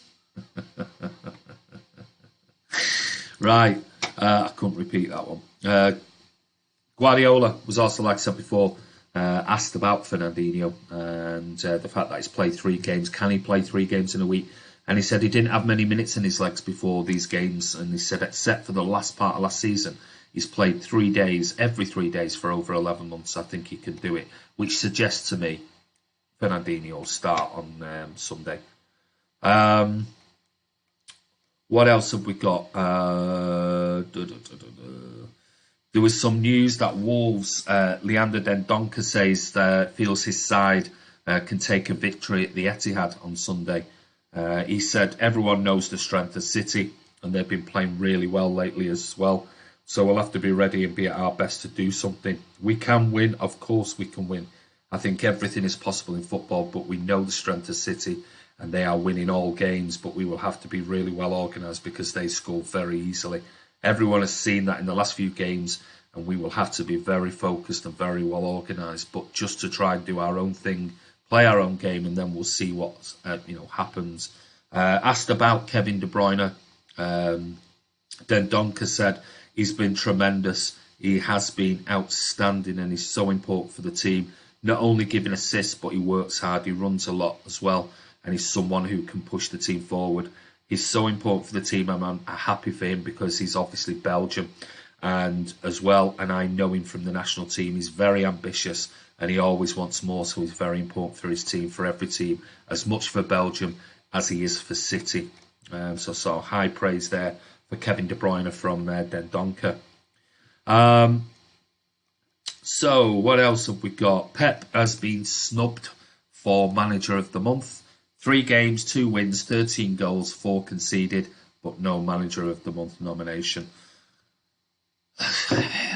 Right. I couldn't repeat that one. Guardiola was also, like I said before, asked about Fernandinho and the fact that he's played 3 games. Can he play 3 games in a week? And he said he didn't have many minutes in his legs before these games. And he said, except for the last part of last season, he's played 3 days, every 3 days for over 11 months. I think he can do it, which suggests to me Fernandinho will start on Sunday. What else have we got? There was some news that Wolves, Leander Dendoncker says feels his side can take a victory at the Etihad on Sunday. He said everyone knows the strength of City and they've been playing really well lately as well. So we'll have to be ready and be at our best to do something. We can win, of course we can win. I think everything is possible in football, but we know the strength of City and they are winning all games, but we will have to be really well organised because they score very easily. Everyone has seen that in the last few games, and we will have to be very focused and very well organised, but just to try and do our own thing, play our own game, and then we'll see what happens. Asked about Kevin De Bruyne, Dendoncker said he's been tremendous. He has been outstanding, and he's so important for the team. Not only giving assists, but he works hard. He runs a lot as well, and he's someone who can push the team forward. He's so important for the team. I'm happy for him because he's obviously Belgium, and as well. And I know him from the national team. He's very ambitious, and he always wants more. So he's very important for his team, for every team, as much for Belgium as he is for City. So high praise there for Kevin De Bruyne from Dendoncker. So what else have we got? Pep has been snubbed for Manager of the Month. 3 games, 2 wins, 13 goals, 4 conceded, but no Manager of the Month nomination.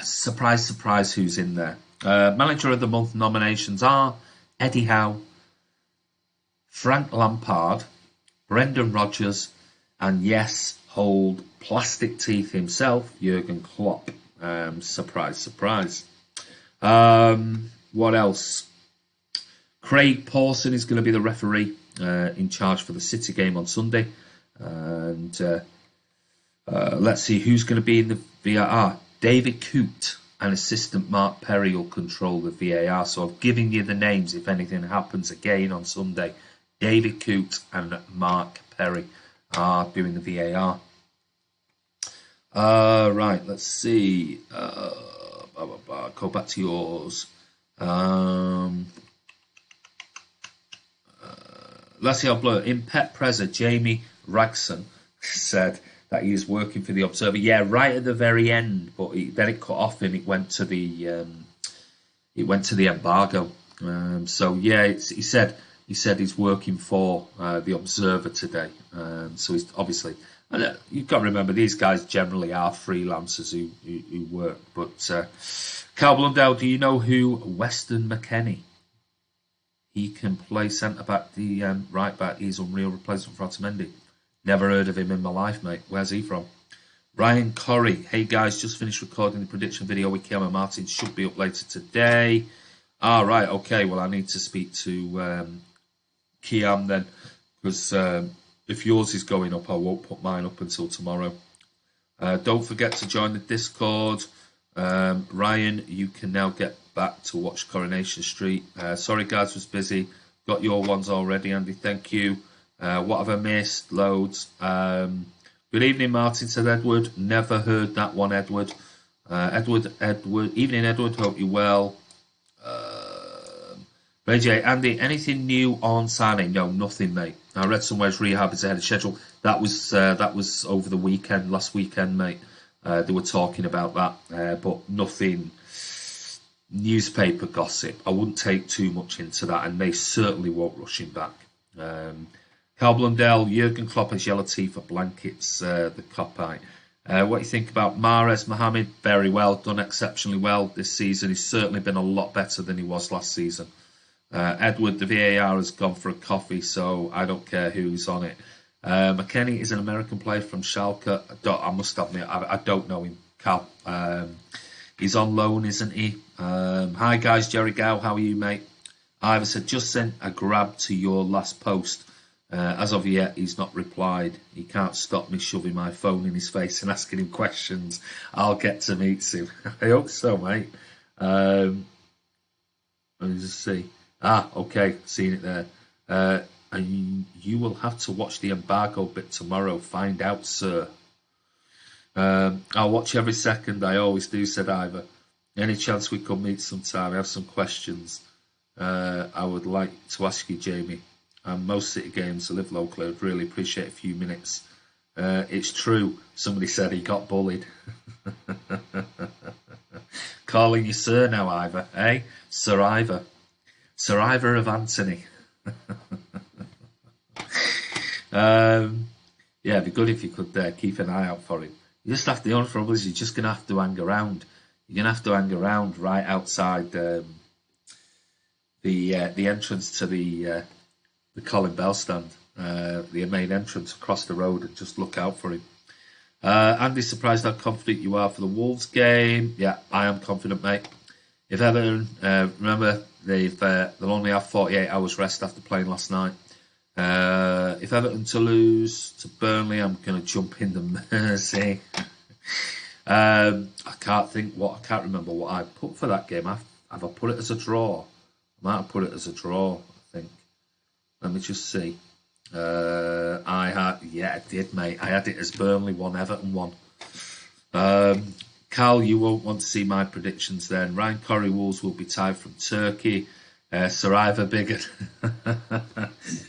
Surprise, surprise, who's in there? Manager of the Month nominations are Eddie Howe, Frank Lampard, Brendan Rodgers, and yes, hold plastic teeth himself, Jurgen Klopp. Surprise, surprise. What else? Craig Pawson is going to be the referee in charge for the City game on Sunday. And let's see who's going to be in the VAR. David Coote and assistant Mark Perry will control the VAR. So I've given you the names if anything happens again on Sunday. David Coote and Mark Perry are doing the VAR. Right, let's see. Go back to yours. Let's see how blur. In Pet Preza, Jamie Ragson said that he is working for the Observer. Yeah, right at the very end, but then it cut off and it went to the embargo. So yeah, he said he's working for the Observer today. So he's obviously, and you've got to remember these guys generally are freelancers who work. But Cal Blundell, do you know who Weston McKennie? He can play centre back, the right back. He's unreal replacement for Otamendi. Never heard of him in my life, mate. Where's he from? Ryan Corrie. Hey guys, just finished recording the prediction video with Kiam and Martin. Should be up later today. Right, okay. Well, I need to speak to Kiam then, because if yours is going up, I won't put mine up until tomorrow. Don't forget to join the Discord. Ryan, you can now get back to watch Coronation Street. Sorry guys, was busy. Got your ones already, Andy. Thank you. What have I missed? Loads. Good evening, Martin, said Edward. Never heard that one, Edward. Edward. Evening, Edward. Hope you're well. J, Andy, anything new on Sane? No, nothing, mate. I read somewhere his rehab is ahead of schedule. That was over the weekend, last weekend, mate. They were talking about that, but nothing newspaper gossip. I wouldn't take too much into that, and they certainly won't rush him back. Carl Blundell, Jurgen Klopp has yellow teeth for blankets, the cop-eye. What do you think about Mahrez Mohamed? Very well, done exceptionally well this season. He's certainly been a lot better than he was last season. Edward, the VAR has gone for a coffee, so I don't care who's on it. McKennie is an American player from Schalke. I must admit, I don't know him, Cal. He's on loan, isn't he? Hi guys, Jerry Gow, how are you, mate? Ivor said, just sent a grab to your last post. As of yet, he's not replied. He can't stop me shoving my phone in his face and asking him questions. I'll get to meet him. I hope so, mate. Let me just see. Okay, seen it there. And you will have to watch the embargo bit tomorrow. Find out, sir. I'll watch every second. I always do, said Ivor. Any chance we could meet sometime? I have some questions I would like to ask you, Jamie. Most City games, I live locally. I'd really appreciate a few minutes. It's true. Somebody said he got bullied. Calling you sir now, Ivor, eh? Sir Ivor. Sir Ivor of Anthony. Yeah, it'd be good if you could keep an eye out for him. You just have to, the only trouble is you're just going to have to hang around. You're going to have to hang around right outside the entrance to the Colin Bell stand, the main entrance across the road, and just look out for him. Andy's surprised how confident you are for the Wolves game. Yeah, I am confident, mate. If Everton, remember, they'll only have 48 hours rest after playing last night. If Everton to lose to Burnley, I'm going to jump in the Mersey. I can't remember what I put for that game. Have I put it as a draw? I might have put it as a draw, I think. Let me just see. I did, mate. I had it as Burnley 1, Everton 1. Cal, you won't want to see my predictions then. Ryan Corrie Wolves will be tied from Turkey. Sir Ivor Biggin.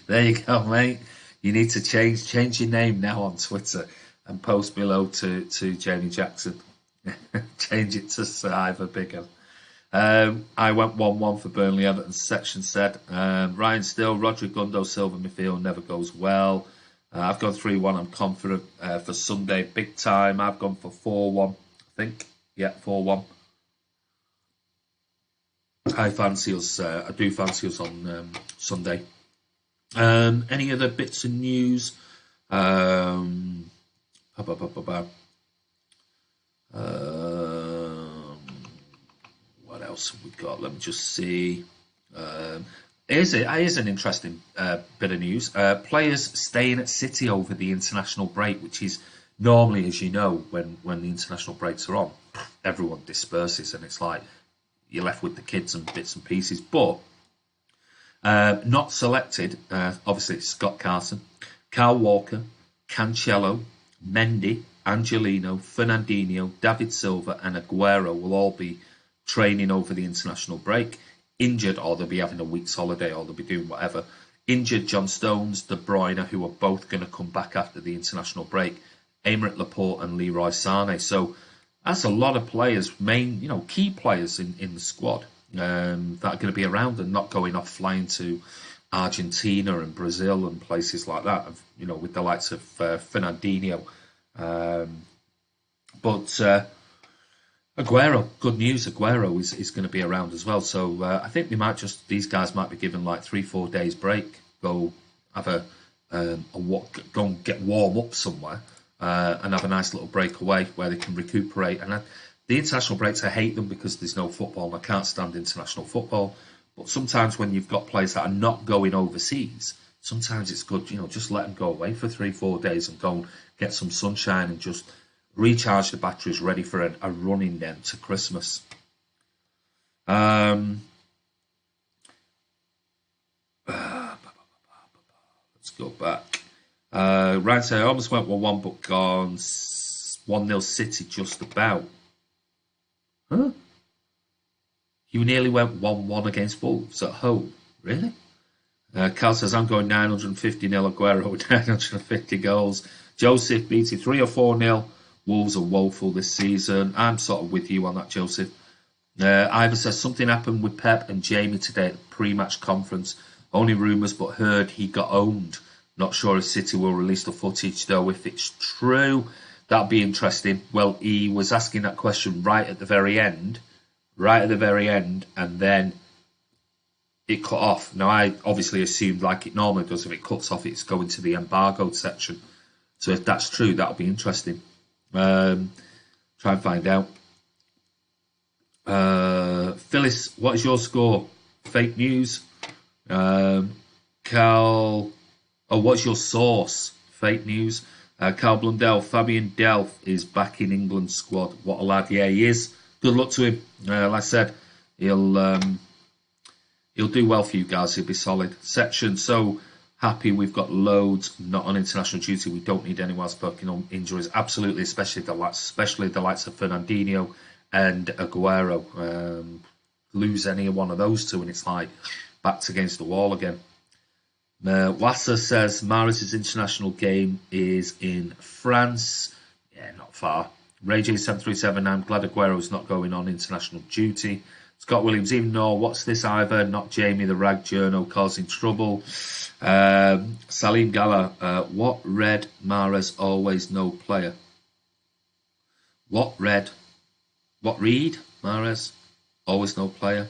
There you go, mate. You need to change your name now on Twitter and post below to Jamie Jackson. Change it to Sir Ivor Biggin. I went 1-1 for Burnley. Everton section said. Ryan Still, Rodrigo Gundo, Silva midfield never goes well. I've gone 3-1. I'm confident for Sunday, big time. I've gone for 4-1. I think. Yeah, 4-1. I do fancy us on Sunday. Any other bits of news? What else have we got? Let me just see. Here's an interesting bit of news. Players staying at City over the international break, which is normally, as you know, when the international breaks are on, everyone disperses and it's like you're left with the kids and bits and pieces. But not selected, obviously, it's Scott Carson, Kyle Walker, Cancelo, Mendy, Angelino, Fernandinho, David Silva and Aguero will all be training over the international break. Injured, or they'll be having a week's holiday, or they'll be doing whatever. Injured John Stones, De Bruyne, who are both going to come back after the international break. Aymeric Laporte and Leroy Sané. So that's a lot of players, key players in the squad that are going to be around and not going off flying to Argentina and Brazil and places like that. With the likes of Fernandinho. But Aguero, good news. Aguero is going to be around as well. So I think these guys might be given like 3-4 days break. Go have a walk, go and get warm up somewhere. And have a nice little break away where they can recuperate. And the international breaks, I hate them because there's no football and I can't stand international football. But sometimes when you've got players that are not going overseas, sometimes it's good, just let them go away for 3-4 days and go and get some sunshine and just recharge the batteries ready for a running then to Christmas. Let's go back. Ryan said, I almost went 1-1, but gone 1-0 City just about. Huh? You nearly went 1-1 against Wolves at home. Really? Cal says, I'm going 950 nil Aguero with 950 goals. Joseph beating 3 or 4-0. Wolves are woeful this season. I'm sort of with you on that, Joseph. Ivor says, something happened with Pep and Jamie today at the pre-match conference. Only rumours, but heard he got owned. Not sure if City will release the footage, though. If it's true, that'll be interesting. Well, he was asking that question right at the very end, and then it cut off. Now, I obviously assumed, like it normally does, if it cuts off, it's going to the embargoed section. So if that's true, that'll be interesting. Try and find out. Phyllis, what is your score? Fake news. Carl, what's your source? Fake news. Carl Blundell, Fabian Delph is back in England squad. What a lad! Yeah, he is. Good luck to him. Like I said, he'll do well for you guys. He'll be solid. Section, so happy we've got loads not on international duty. We don't need anyone else working on injuries. Absolutely, especially the likes of Fernandinho and Aguero. Lose any one of those two, and it's like backs against the wall again. Wasser says Mahrez's international game is in France. Yeah, not far. Ray J737, I'm glad Aguero's not going on international duty. Scott Williams, even though what's this either? Not Jamie the Rag Journo causing trouble. Salim Gala, what red Mahrez always no player? What red? What read Mahrez always no player?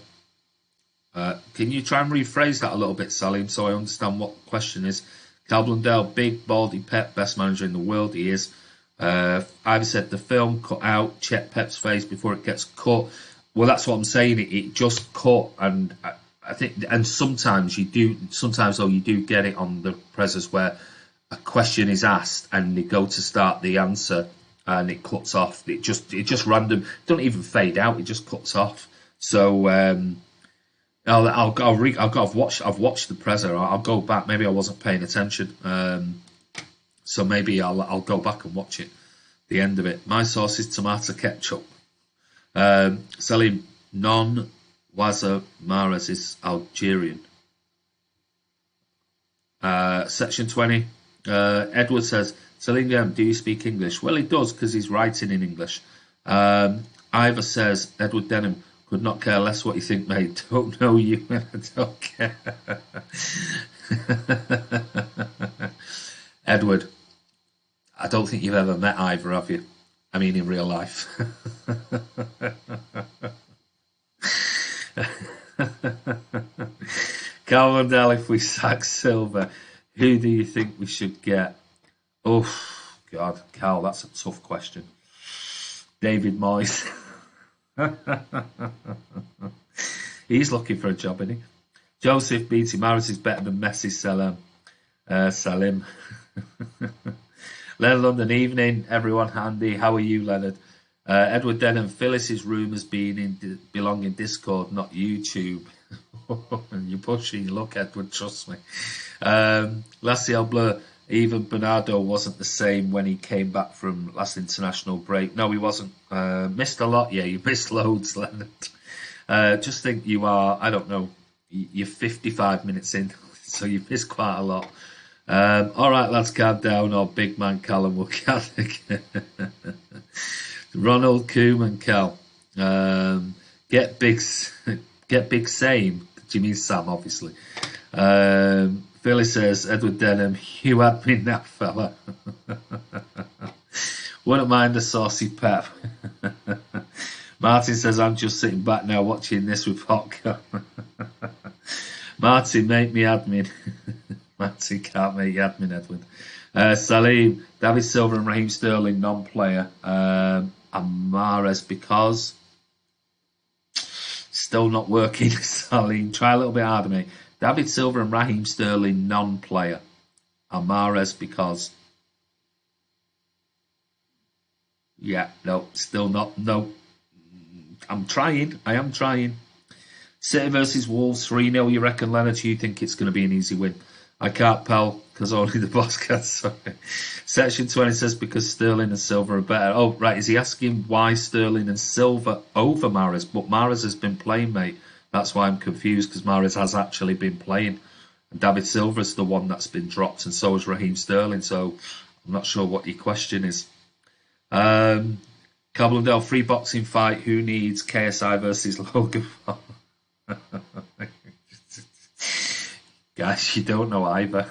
Can you try and rephrase that a little bit, Salim, so I understand what the question is? Cal Blundell, big, baldy Pep, best manager in the world, he is. Ivy said the film cut out, check Pep's face before it gets cut. Well, that's what I'm saying, it just cut, and I think, and sometimes you do get it on the presses where a question is asked and they go to start the answer and it cuts off. It just random, don't even fade out, it just cuts off. So, I've watched the presser. I'll go back. Maybe I wasn't paying attention, so maybe I'll go back and watch it. The end of it. My sauce is tomato ketchup. Salim, non-Waza Mahrez is Algerian. Section 20. Edward says, Salim, do you speak English? Well, he does because he's writing in English. Ivor says, Edward Denham, could not care less what you think, mate. Don't know you, and I don't care. Edward, I don't think you've ever met Ivor, have you? I mean, in real life. Calvin Dell, if we sack Silva, who do you think we should get? Oh, God, Cal, that's a tough question. David Moyes. He's looking for a job, isn't he? Joseph Beatty, Mahrez is better than Messi. Salim. Leonard London, evening, everyone handy. How are you, Leonard? Edward Denham, Phyllis's rumours belong in Discord, not YouTube. You're pushing your luck, Edward, trust me. Laciel Blur, even Bernardo wasn't the same when he came back from last international break. No, he wasn't. Missed a lot. Yeah, you missed loads, Leonard. Just think you are, I don't know, you're 55 minutes in, so you've missed quite a lot. All right, lads, calm down, or big man Callum will count again. Ronald Koeman, Cal. Get big same. Do you mean Sam, obviously? Philly says, Edward Denham, you had me now, fella. Wouldn't mind a saucy Pep. Martin says, I'm just sitting back now watching this with popcorn. Martin, make me admin. Martin can't make you admin, Edward. Salim, David Silva and Raheem Sterling, non-player. And Mahrez, because still not working. Salim, try a little bit harder, mate. David Silva and Raheem Sterling, non-player. And Mahrez, because... Yeah, no, still not. No. I am trying. City versus Wolves, 3-0, you reckon, Leonard? You think it's going to be an easy win? I can't, pal, because only the boss can. Sorry. Section 20 says because Sterling and Silva are better. Oh, right, is he asking why Sterling and Silva over Mahrez? But Mahrez has been playing, mate. That's why I'm confused, because Mahrez has actually been playing. And David Silva's the one that's been dropped, and so is Raheem Sterling. So I'm not sure what your question is. Carblundell, free boxing fight. Who needs KSI versus Logan Paul? Guys, you don't know either.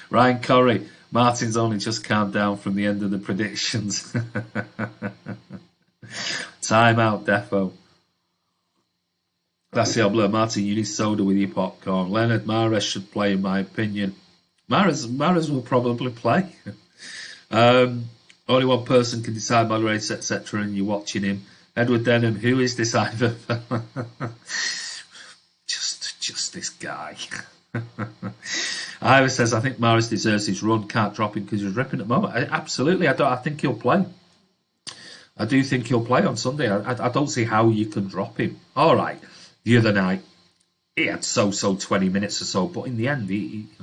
Ryan Corrie, Martin's only just calmed down from the end of the predictions. Time out, Defo. That's the Obler. Martin, you need soda with your popcorn. Leonard Mahrez should play, in my opinion. Mahrez will probably play. Only one person can decide moderates, etc., and you're watching him. Edward Denham, who is this Ivor? just this guy. Ivor says, I think Mahrez deserves his run. Can't drop him because he's ripping at the moment. Absolutely, I think he'll play. I do think he'll play on Sunday. I don't see how you can drop him. All right, the other night he had so 20 minutes or so, but in the end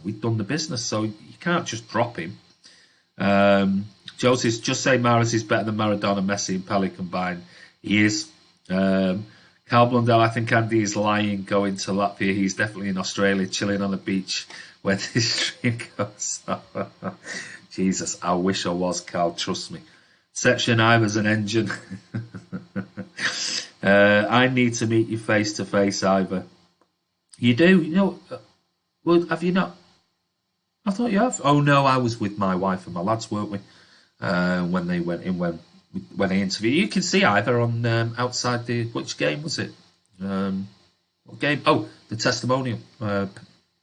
we've done the business, so you can't just drop him. Joseph, just say Mahrez is better than Maradona, Messi and Pele combined. He is. Carl Blundell, I think Andy is lying going to Latvia. He's definitely in Australia, chilling on the beach when this stream goes on. Jesus, I wish I was, Carl, trust me. Section Ivor's an engine. I need to meet you face to face, Ivor. You do? You know, well, have you not? I thought you have. Oh no, I was with my wife and my lads, weren't we? When they went in, when they interviewed. You can see Ivor on outside the. Which game was it? What game? Oh, the testimonial.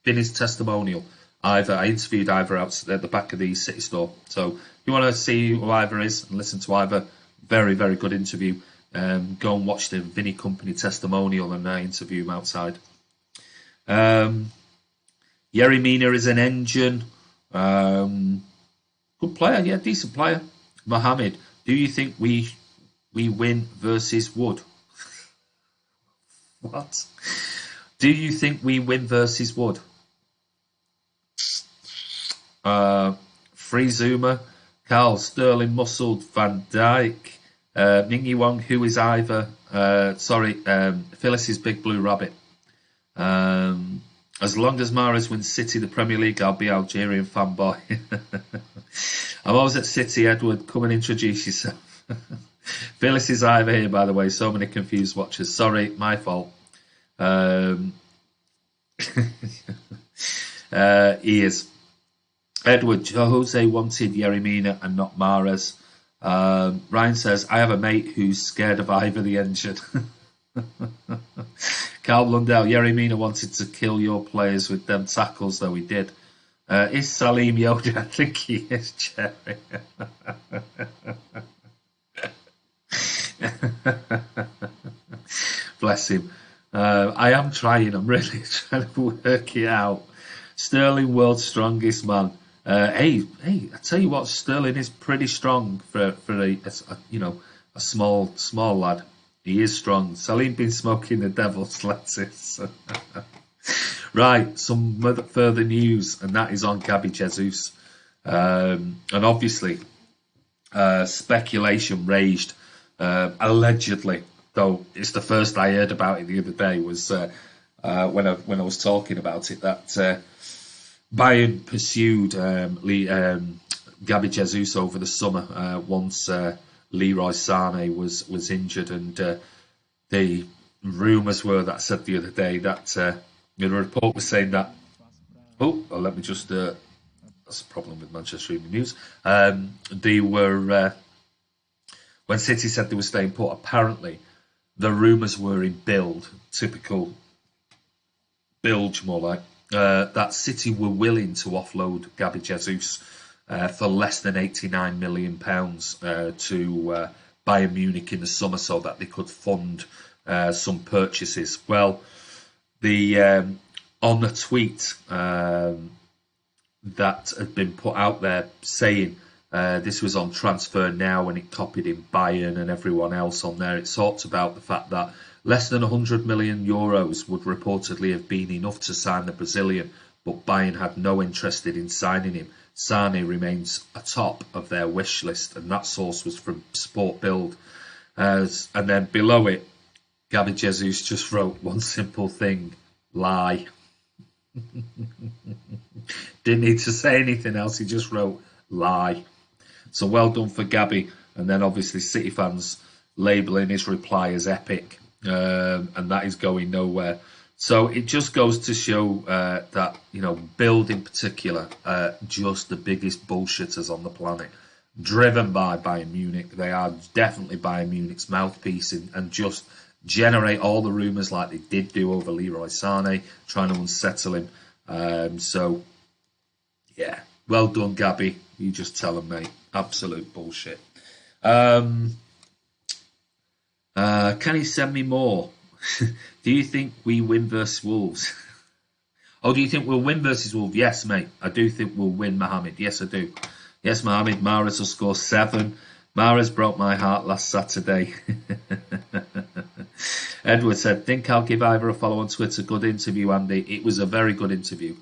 Vinny's testimonial. Ivor. I interviewed Ivor out at the back of the City Store. So if you want to see who Ivor is and listen to Ivor, very, very good interview. Go and watch the Vinny Company testimonial and I interview him outside. Yerry Mina is an engine. Good player, yeah, decent player. Mohammed, do you think we win versus Wood? What? Do you think we win versus Wood? Free Zoomer, Carl, Sterling, Muscled, Van Dijk, Mingy Wong, who is Ivor? Phyllis's Big Blue Rabbit. As long as Mahrez wins City the Premier League, I'll be Algerian fanboy. I'm always at City, Edward. Come and introduce yourself. Phyllis is Ivor here, by the way. So many confused watchers. Sorry, my fault. He is. Edward, Jose wanted Yerry Mina and not Mahrez. Ryan says, I have a mate who's scared of Ivor the engine. Carl Blundell, Yerry Mina wanted to kill your players with them tackles, though he did. Is Salim Yoda? I think he is, Jerry. Bless him. I am trying. I'm really trying to work it out. Sterling, world's strongest man. Hey! I tell you what, Sterling is pretty strong for a small lad. He is strong. Salim been smoking the devil's lettuce. Right, some further news, and that is on Gabby Jesus. And obviously, speculation raged, allegedly, though it's the first I heard about it the other day, was when I was talking about it, that Bayern pursued Gabby Jesus over the summer once Leroy Sané was injured, and the rumours were that said the other day that the report was saying that. Let me just. That's a problem with Manchester Evening News. They were when City said they were staying put. Apparently, the rumours were in typical bilge, more like that City were willing to offload Gabby Jesus for less than £89 million to Bayern Munich in the summer, so that they could fund some purchases. Well, on the tweet that had been put out there saying this was on Transfer Now, and it copied in Bayern and everyone else on there, it talked about the fact that less than €100 million would reportedly have been enough to sign the Brazilian, but Bayern had no interest in signing him. Sané remains atop of their wish list, and that source was from Sport Bild. And then below it, Gabby Jesus just wrote one simple thing: lie. Didn't need to say anything else, he just wrote lie. So well done for Gabby. And then obviously City fans labelling his reply as epic, and that is going nowhere. So it just goes to show that, Build in particular, just the biggest bullshitters on the planet. Driven by Bayern Munich. They are definitely Bayern Munich's mouthpiece and just generate all the rumours like they did do over Leroy Sané, trying to unsettle him. Yeah, well done, Gabby. You just tell them, mate. Absolute bullshit. Can he send me more? Do you think we win versus Wolves? Do you think we'll win versus Wolves? Yes, mate. I do think we'll win, Mohammed. Yes, I do. Yes, Mohammed. Mahrez will score 7. Mahrez broke my heart last Saturday. Edward said, think I'll give Ivor a follow on Twitter. Good interview, Andy. It was a very good interview.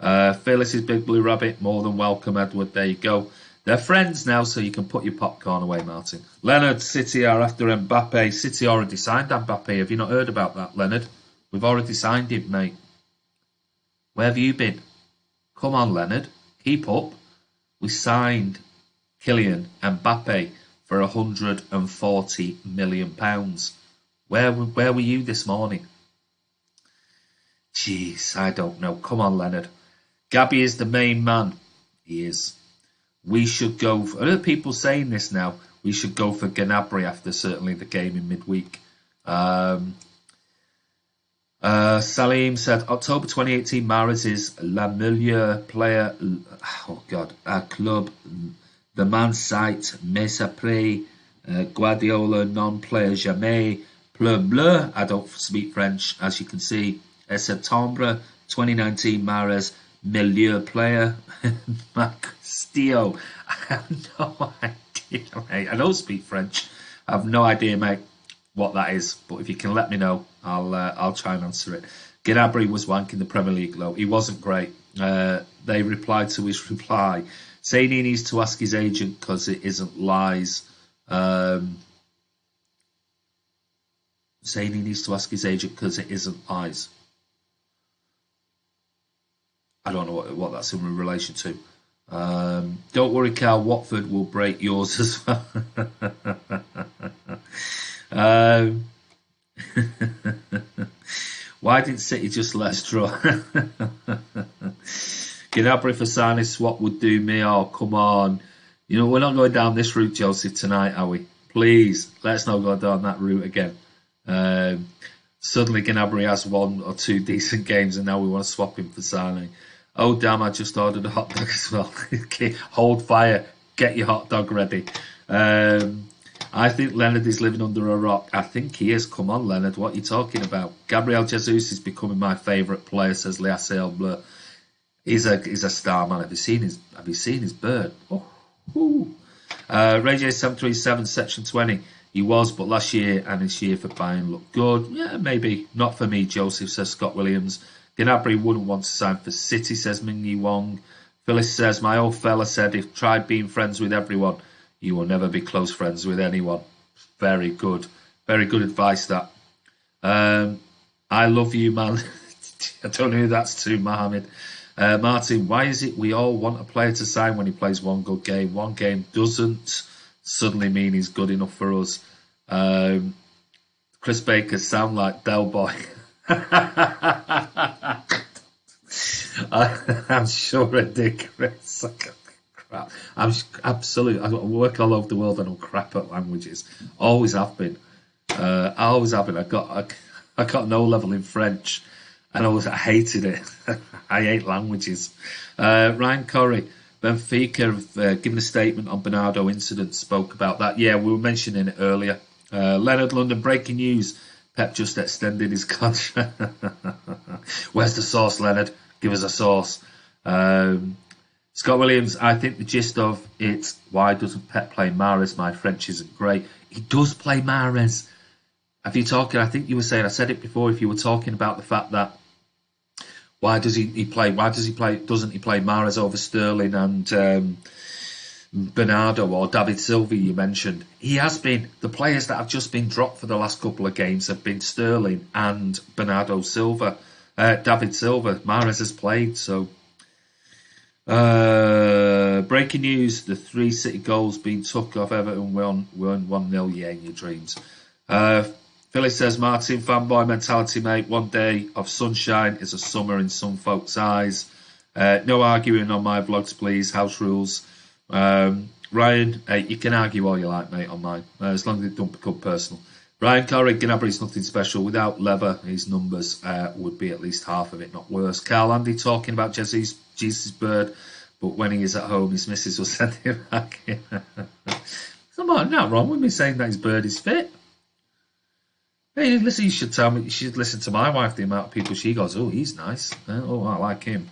Phyllis is Big Blue Rabbit. More than welcome, Edward. There you go. They're friends now, so you can put your popcorn away, Martin. Leonard, City are after Mbappe. City already signed Mbappe. Have you not heard about that, Leonard? We've already signed him, mate. Where have you been? Come on, Leonard. Keep up. We signed Kylian Mbappe for £140 million. Where were you this morning? Jeez, I don't know. Come on, Leonard. Gabby is the main man. He is. We should go. I heard people saying this now. We should go for Gnabry after certainly the game in midweek. Salim said October 2018 Mahrez is la meilleure player. Oh God, our club. The man site mais après Guardiola non-player jamais. Bleu bleu. I don't speak French, as you can see. September 2019 Mahrez. Milieu player, Castillo. I have no idea, mate. I don't speak French. I have no idea, mate, what that is. But if you can let me know, I'll try and answer it. Gnabry was wanking the Premier League low. He wasn't great. They replied to his reply, saying he needs to ask his agent because it isn't lies. Saying he needs to ask his agent because it isn't lies. I don't know what that's in relation to. Don't worry, Carl. Watford will break yours as well. Why didn't City just let us draw? Gnabry for Sané swap would do me. Oh, come on. We're not going down this route, Joseph, tonight, are we? Please, let's not go down that route again. Suddenly Gnabry has 1 or 2 decent games and now we want to swap him for Sané. Oh, damn, I just ordered a hot dog as well. Hold fire. Get your hot dog ready. I think Leonard is living under a rock. I think he is. Come on, Leonard. What are you talking about? Gabriel Jesus is becoming my favourite player, says Leassel Bleu. He's a star, man. Have you seen his bird? Oh, Ray J737, section 20. He was, but last year and this year for Bayern looked good. Yeah, maybe. Not for me, Joseph, says Scott Williams. Gnabry wouldn't want to sign for City, says Ming Yi Wong. Phyllis says, my old fella said, if tried being friends with everyone, you will never be close friends with anyone. Very good. Very good advice, that. I love you, man. I don't know who that's to, Mohammed. Martin, why is it we all want a player to sign when he plays one good game? One game doesn't suddenly mean he's good enough for us. Chris Baker sound like Del Boy. I'm sure I did, Chris. Crap. I'm absolutely. I work all over the world and I'm crap at languages. Always have been. I got no level in French, and I hated it. I hate languages. Ryan Corrie, Benfica have given a statement on Bernardo incident. Spoke about that. Yeah, we were mentioning it earlier. Leonard London, breaking news. Pep just extended his contract. Where's the sauce, Leonard? Give us a sauce. Scott Williams, I think the gist of it, why doesn't Pep play Mahrez? My French isn't great. He does play Mahrez. I think you were saying, I said it before, if you were talking about the fact that doesn't he play Mahrez over Sterling and Bernardo or David Silva, you mentioned. He has been. The players that have just been dropped for the last couple of games have been Sterling and Bernardo Silva. David Silva. Mahrez has played, so... breaking news, the 3 City goals being took off Everton won 1-0, yeah, in your dreams. Phyllis says, Martin, fanboy mentality, mate. One day of sunshine is a summer in some folks' eyes. No arguing on my vlogs, please. House rules. Ryan, you can argue all you like, mate, on mine, as long as it don't become personal. Ryan Corrigan, Gnabry's nothing special. Without Lever, his numbers would be at least half of it, not worse. Carl Andy talking about Jesus' bird, but when he is at home, his missus will send him back in. Come on, not wrong with me saying that his bird is fit. Hey, listen, you should tell me. You should listen to my wife. The amount of people she goes, oh, he's nice. Oh, I like him.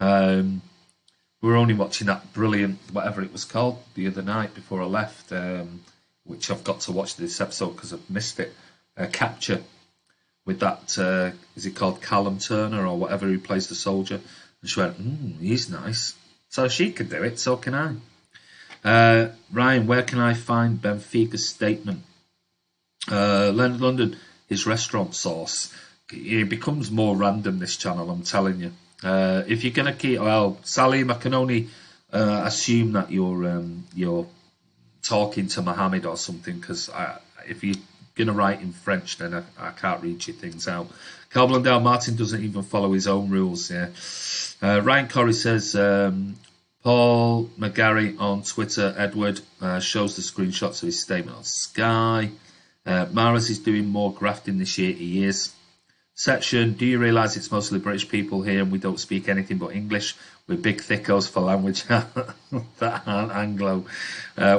We were only watching that brilliant, whatever it was called, the other night before I left, which I've got to watch this episode because I've missed it. Capture with that, is it called Callum Turner or whatever, who plays the soldier? And she went, he's nice. So she could do it, so can I. Ryan, where can I find Benfica's statement? Leonard London, his restaurant sauce. It becomes more random, this channel, I'm telling you. If you're going to keep... Well, Salim, I can only assume that you're talking to Mohammed or something, because if you're going to write in French, then I can't read your things out. Carl Blundell, Martin doesn't even follow his own rules, yeah. Ryan Corrie says... Paul McGarry on Twitter, Edward, shows the screenshots of his statement on Sky. Maris is doing more grafting this year. He is. Section, do you realise it's mostly British people here and we don't speak anything but English? We're big thickos for language that aren't Anglo.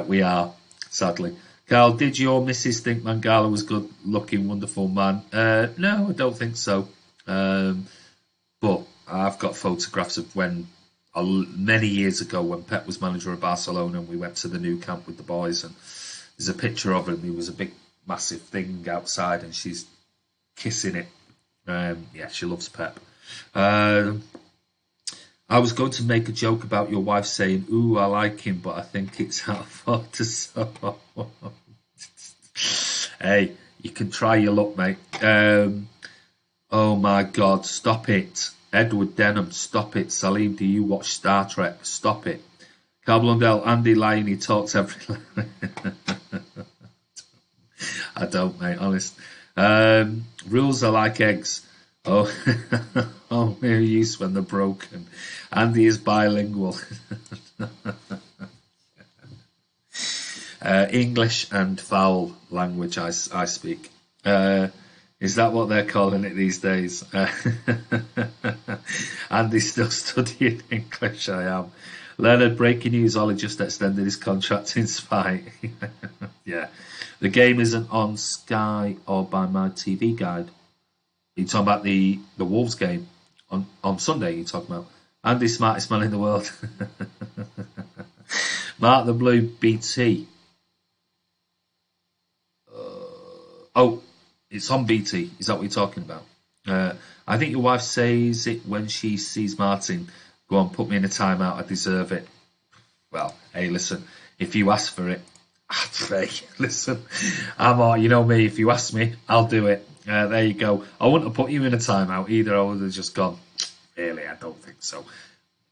We are, sadly. Carl, did your missus think Mangala was good looking, wonderful man? No, I don't think so. But I've got photographs of when, many years ago, when Pep was manager of Barcelona and we went to the new camp with the boys, and there's a picture of him. He was a big, massive thing outside and she's kissing it. Yeah, she loves Pep. I was going to make a joke about your wife saying, ooh, I like him, but I think it's out of order. So, hey, you can try your luck, mate. Oh my God, stop it. Edward Denham, stop it. Salim, do you watch Star Trek? Stop it. Carl Blundell, Andy Lyon, he talks every... I don't, mate, honest. Rules are like eggs. Oh, only use when they're broken. Andy is bilingual. English and foul language I speak. Is that what they're calling it these days? Andy's still studying English, I am. Leonard, breaking news, Ollie just extended his contract in spite. Yeah. The game isn't on Sky or by my TV guide. You're talking about the Wolves game on Sunday, you're talking about. Andy, smartest man in the world. Mark the Blue BT. It's on BT. Is that what you're talking about? I think your wife says it when she sees Martin. Go on, put me in a timeout. I deserve it. Well, hey, listen. If you ask for it, hey, listen. You know me. If you ask me, I'll do it. There you go. I wouldn't have put you in a timeout either. I would have just gone, really, I don't think so.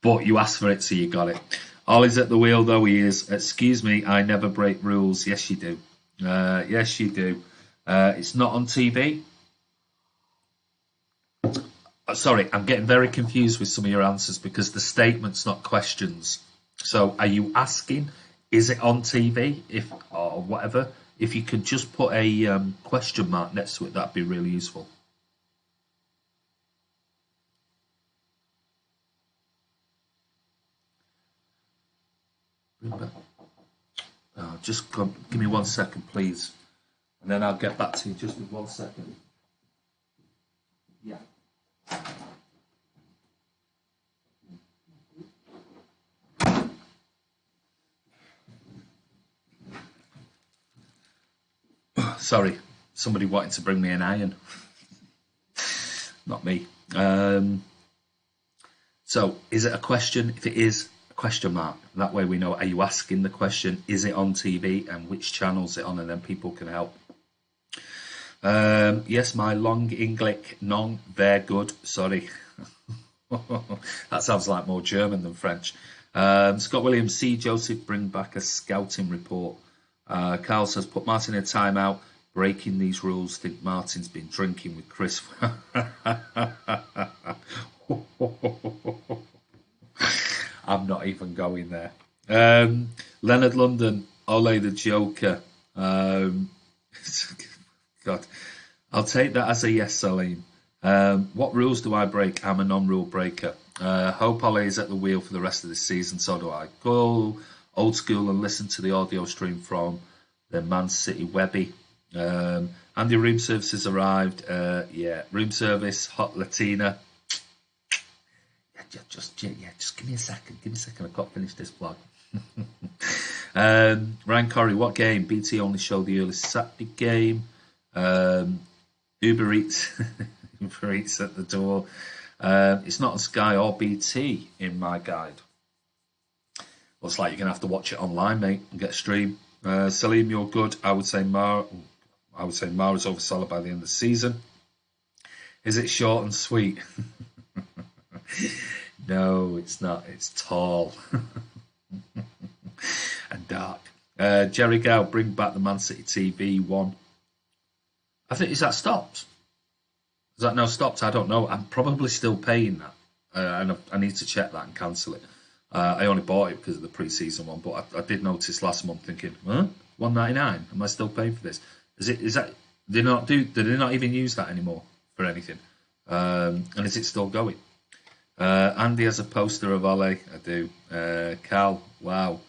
But you asked for it, so you got it. Ollie's at the wheel, though he is. Excuse me, I never break rules. Yes, you do. Yes, you do. It's not on TV. Sorry, I'm getting very confused with some of your answers because the statement's not questions. So are you asking, is it on TV or whatever? If you could just put a question mark next to it, that'd be really useful. Just give me 1 second, please. And then I'll get back to you just with 1 second. Yeah. Sorry, somebody wanted to bring me an iron. Not me. So, is it a question? If it is, a question mark. That way we know, are you asking the question, is it on TV and which channel is it on, and then people can help. Yes, my long English, non, very good. Sorry. That sounds like more German than French. Scott Williams, see Joseph bring back a scouting report. Carl says, put Martin in a timeout. breaking these rules. Think Martin's been drinking with Chris. I'm not even going there. Leonard London, Ole the Joker. God, I'll take that as a yes, Salim. What rules do I break? I'm a non-rule breaker. Hope Ole is at the wheel for the rest of the season, so do I. Go old school and listen to the audio stream from the Man City Webby. Andy, room service has arrived. Yeah, room service, hot Latina. Just give me a second. I've got to finish this vlog. Ryan Corrie, what game? BT only showed the early Saturday game. Uber Eats, Uber Eats at the door. It's not on Sky or BT in my guide. Looks like you're gonna have to watch it online, mate, and get a stream. Salim, you're good. I would say Mara's oversold by the end of the season. Is it short and sweet? No, it's not. It's tall and dark. Jerry Gow, bring back the Man City TV one. I think, is that stopped? Is that now stopped? I don't know. I'm probably still paying that. And I need to check that and cancel it. I only bought it because of the pre-season one, but I did notice last month thinking, huh? $1.99? Am I still paying for this? Is that did they not even use that anymore for anything? And is it still going? Andy has a poster of Ole. I do. Cal, wow.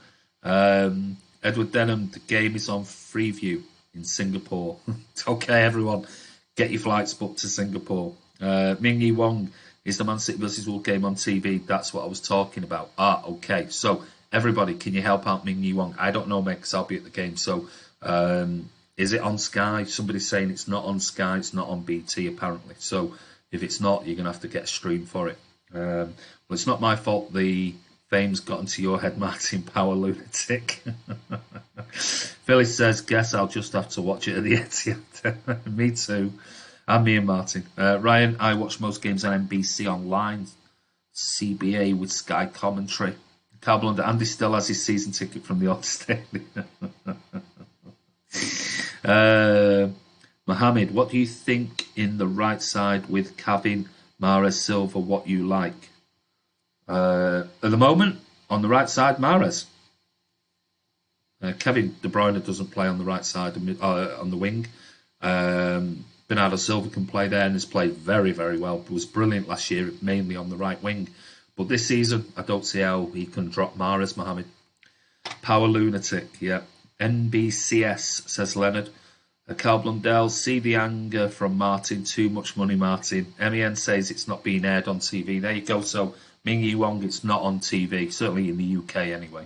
Edward Denham, the game is on Freeview in Singapore. Okay, everyone, get your flights booked to Singapore. Ming Yi Wong, is the Man City versus Wolves game on TV? That's what I was talking about. Okay. So, everybody, can you help out Ming Yi Wong? I don't know, mate, because I'll be at the game. So, is it on Sky? Somebody's saying it's not on Sky. It's not on BT, apparently. So, if it's not, you're going to have to get a stream for it. Well, it's not my fault the fame's got into your head, Martin, power lunatic. Phyllis says, guess I'll just have to watch it at the Etihad. Me too. And me and Martin. Ryan, I watch most games on NBC Online, CBA with Sky commentary. Carl Blunder, Andy still has his season ticket from the old stadium. Mohammed, what do you think in the right side with Kevin, Mahrez, Silva, what you like? At the moment, on the right side, Mahrez. Kevin De Bruyne doesn't play on the right side, on the wing. Bernardo Silva can play there and has played very, very well. He was brilliant last year, mainly on the right wing. But this season, I don't see how he can drop Mahrez, Mohammed. Power lunatic, yeah. NBCS, says Leonard. Carl Blundell, see the anger from Martin. Too much money, Martin. MEN says it's not being aired on TV. There you go. So, Ming Yi Wong, it's not on TV, certainly in the UK anyway.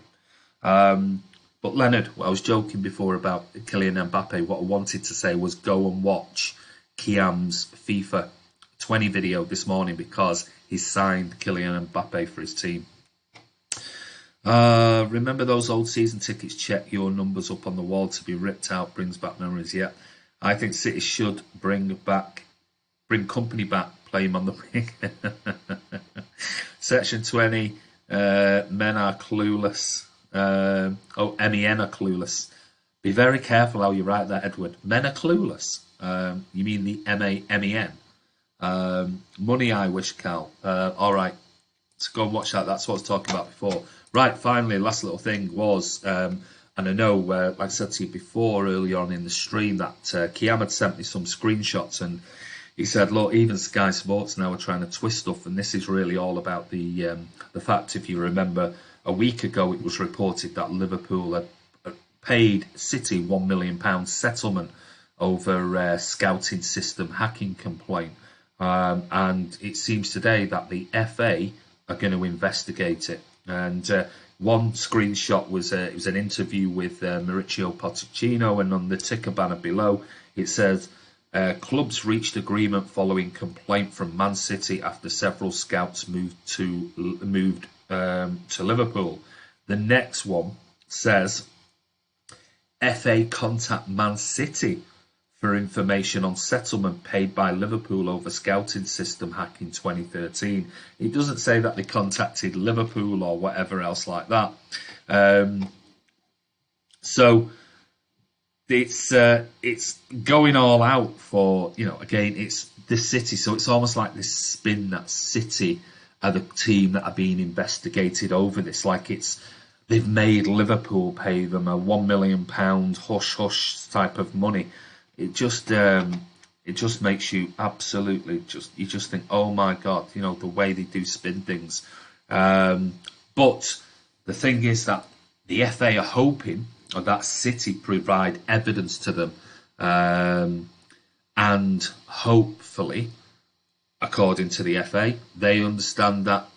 But Leonard, I was joking before about Kylian Mbappe. What I wanted to say was go and watch Kiam's FIFA 20 video this morning because he signed Kylian Mbappe for his team. Remember those old season tickets? Check your numbers up on the wall to be ripped out. Brings back memories. Yeah, I think City should bring company back. Play him on the wing. Section 20. Men are clueless. MEN are clueless. Be very careful how you write that, Edward. Men are clueless. You mean the MEN? Money, I wish, Cal. All right. So go and watch that. That's what I was talking about before. Right, finally, last little thing was, and I know, like I said to you before, earlier on in the stream, that Kiam had sent me some screenshots, and he said, look, even Sky Sports now are trying to twist stuff, and this is really all about the fact, if you remember, a week ago it was reported that Liverpool had paid City £1 million settlement over scouting system hacking complaint. And it seems today that the FA are going to investigate it. And one screenshot was it was an interview with Mauricio Pochettino, and on the ticker banner below it says clubs reached agreement following complaint from Man City after several scouts moved to Liverpool. The next one says FA contact Man City for information on settlement paid by Liverpool over scouting system hack in 2013. It doesn't say that they contacted Liverpool or whatever else like that. So it's going all out for, again, it's the City, so it's almost like this spin that City are the team that are being investigated over this, like they've made Liverpool pay them a £1 million hush hush type of money. It just makes you absolutely you just think, oh my God, the way they do spin things. But the thing is that the FA are hoping that City provide evidence to them, and hopefully, according to the FA, they understand that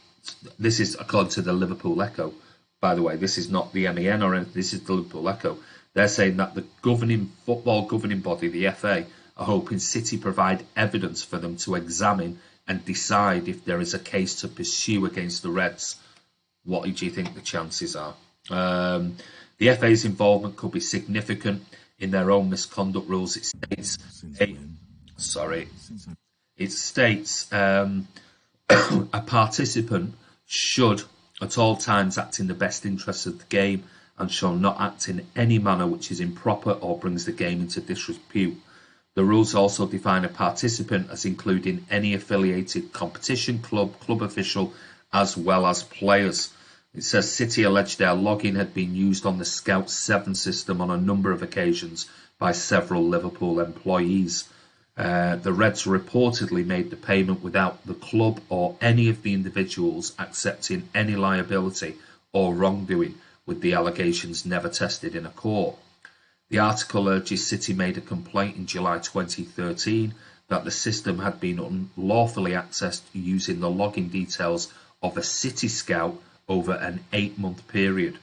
this is according to the Liverpool Echo. By the way, this is not the MEN or anything, this is the Liverpool Echo. They're saying that the football governing body, the FA, are hoping City provide evidence for them to examine and decide if there is a case to pursue against the Reds. What do you think the chances are? The FA's involvement could be significant in their own misconduct rules. It states a participant should at all times act in the best interests of the game and shall not act in any manner which is improper or brings the game into disrepute. The rules also define a participant as including any affiliated competition, club official, as well as players. It says City alleged their login had been used on the Scout 7 system on a number of occasions by several Liverpool employees. The Reds reportedly made the payment without the club or any of the individuals accepting any liability or wrongdoing, with the allegations never tested in a court. The article urges City made a complaint in July 2013 that the system had been unlawfully accessed using the login details of a City scout over an 8-month period.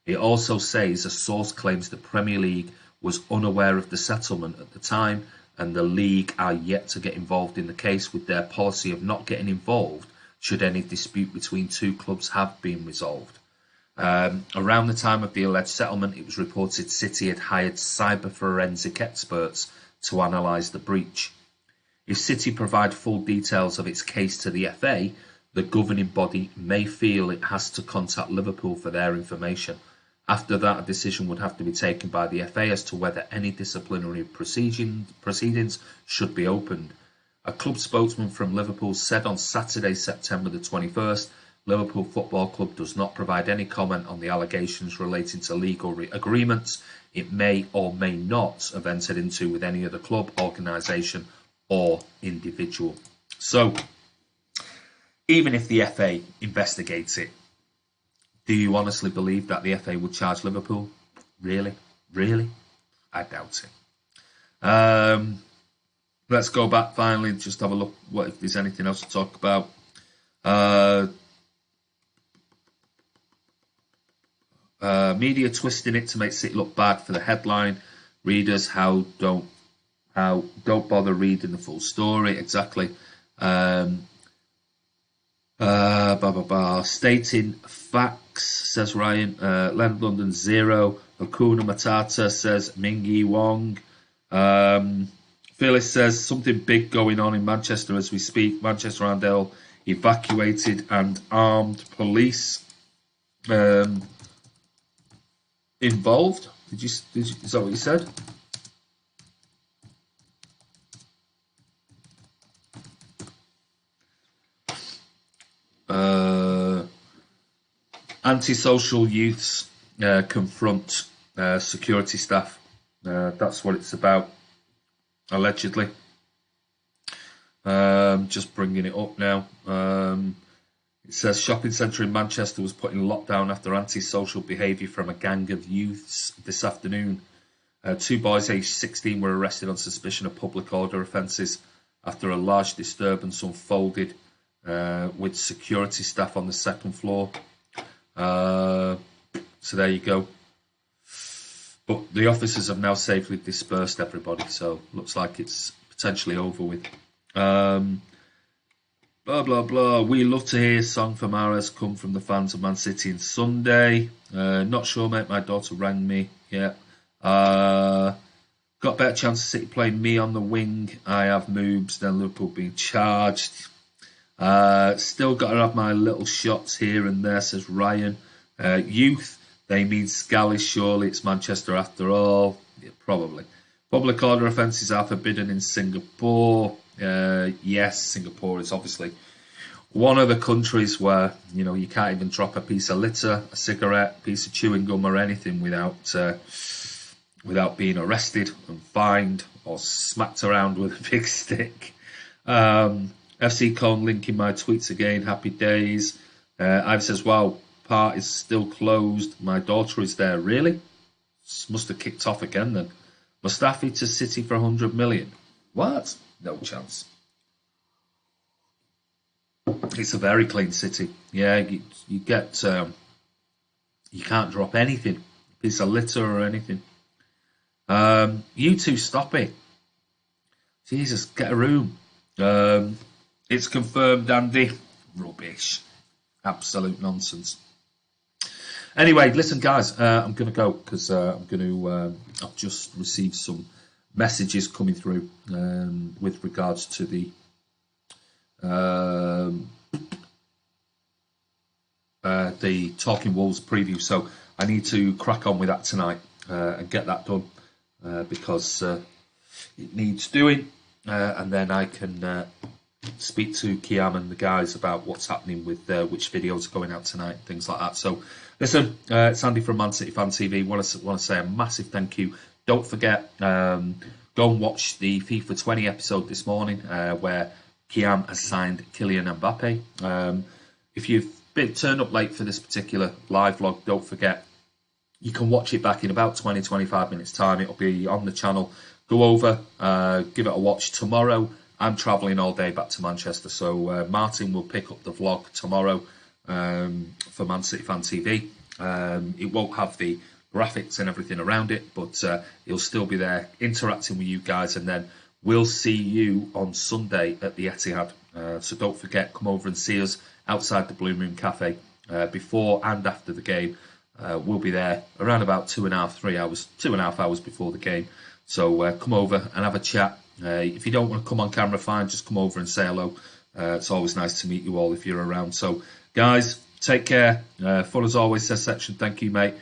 It also says a source claims the Premier League was unaware of the settlement at the time, and the league are yet to get involved in the case, with their policy of not getting involved should any dispute between two clubs have been resolved. Around the time of the alleged settlement, it was reported City had hired cyber forensic experts to analyse the breach. If City provide full details of its case to the FA, the governing body may feel it has to contact Liverpool for their information. After that, a decision would have to be taken by the FA as to whether any disciplinary proceedings should be opened. A club spokesman from Liverpool said on Saturday, September the 21st, Liverpool Football Club does not provide any comment on the allegations relating to legal agreements it may or may not have entered into with any other club, organisation or individual. So, even if the FA investigates it, do you honestly believe that the FA would charge Liverpool? Really? Really? I doubt it. Let's go back finally, just have a look if there's anything else to talk about. Media twisting it to make City look bad for the headline. Readers don't bother reading the full story. Exactly. Stating facts, says Ryan. Leonard London 0. Hakuna Matata, says Mingy Wong. Phyllis says something big going on in Manchester as we speak. Manchester Randell evacuated and armed police involved. Is that what you said? Antisocial youths confront security staff. That's what it's about, allegedly. Just bringing it up now. It says shopping centre in Manchester was put in lockdown after antisocial behaviour from a gang of youths this afternoon. 2 boys aged 16 were arrested on suspicion of public order offences after a large disturbance unfolded with security staff on the second floor. So there you go. But the officers have now safely dispersed everybody, so looks like it's potentially over with. Blah, blah, blah. We love to hear song from Mahrez come from the fans of Man City on Sunday. Not sure, mate. My daughter rang me. Yeah. Got a better chance of City playing me on the wing. I have moves than Liverpool being charged. Still got to have my little shots here and there, says Ryan. Youth, They mean Scally, surely it's Manchester after all. Yeah, probably. Public order offences are forbidden in Singapore. Yes, Singapore is obviously one of the countries where, you know, you can't even drop a piece of litter, a cigarette, a piece of chewing gum or anything without being arrested and fined or smacked around with a big stick. FC Con linking my tweets again. Happy days. Ivy says, wow, part is still closed. My daughter is there. Really? Must have kicked off again then. Mustafi to City for 100 million. What? No chance. It's a very clean City. Yeah, you get you can't drop anything, a piece of litter or anything. You two stop it. Jesus, get a room. It's confirmed, Andy. Rubbish. Absolute nonsense. Anyway, listen, guys, I'm going to go because I've just received some messages coming through with regards to the Talking Wolves preview. So I need to crack on with that tonight and get that done because it needs doing. And then I can speak to Kiam and the guys about what's happening with which videos are going out tonight, things like that. So listen, it's Andy from Man City Fan TV. Want to say a massive thank you. Don't forget, go and watch the FIFA 20 episode this morning where Kiam has signed Kylian Mbappe. If you've turned up late for this particular live vlog, don't forget, you can watch it back in about 20-25 minutes time. It'll be on the channel. Go over, give it a watch. Tomorrow I'm travelling all day back to Manchester, so Martin will pick up the vlog tomorrow for Man City Fan TV. It won't have the graphics and everything around it, but he'll still be there interacting with you guys, and then we'll see you on Sunday at the Etihad. So don't forget, come over and see us outside the Blue Moon Cafe before and after the game. We'll be there around about 2.5 hours before the game. So come over and have a chat. If you don't want to come on camera, fine, just come over and say hello. It's always nice to meet you all if you're around. So, guys, take care. Fun as always, says Section. Thank you, mate.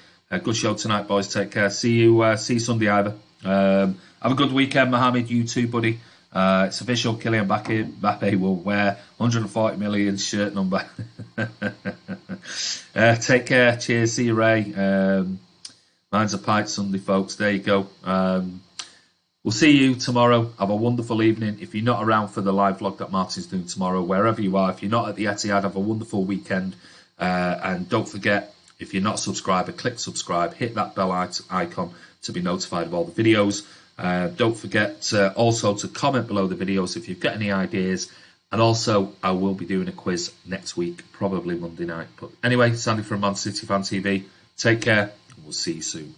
Good show tonight, boys. Take care. See you Sunday, Ivor. Have a good weekend, Mohammed. You too, buddy. It's official. Kylian Mbappe will wear 140 million shirt number. Take care. Cheers. See you, Ray. Mine's a pint Sunday, folks. There you go. We'll see you tomorrow. Have a wonderful evening. If you're not around for the live vlog that Martin's doing tomorrow, wherever you are, if you're not at the Etihad, have a wonderful weekend. And don't forget, if you're not a subscriber, click subscribe, hit that bell icon to be notified of all the videos. Don't forget also to comment below the videos if you've got any ideas. And also, I will be doing a quiz next week, probably Monday night. But anyway, Sandy from Man City Fan TV. Take care, and we'll see you soon.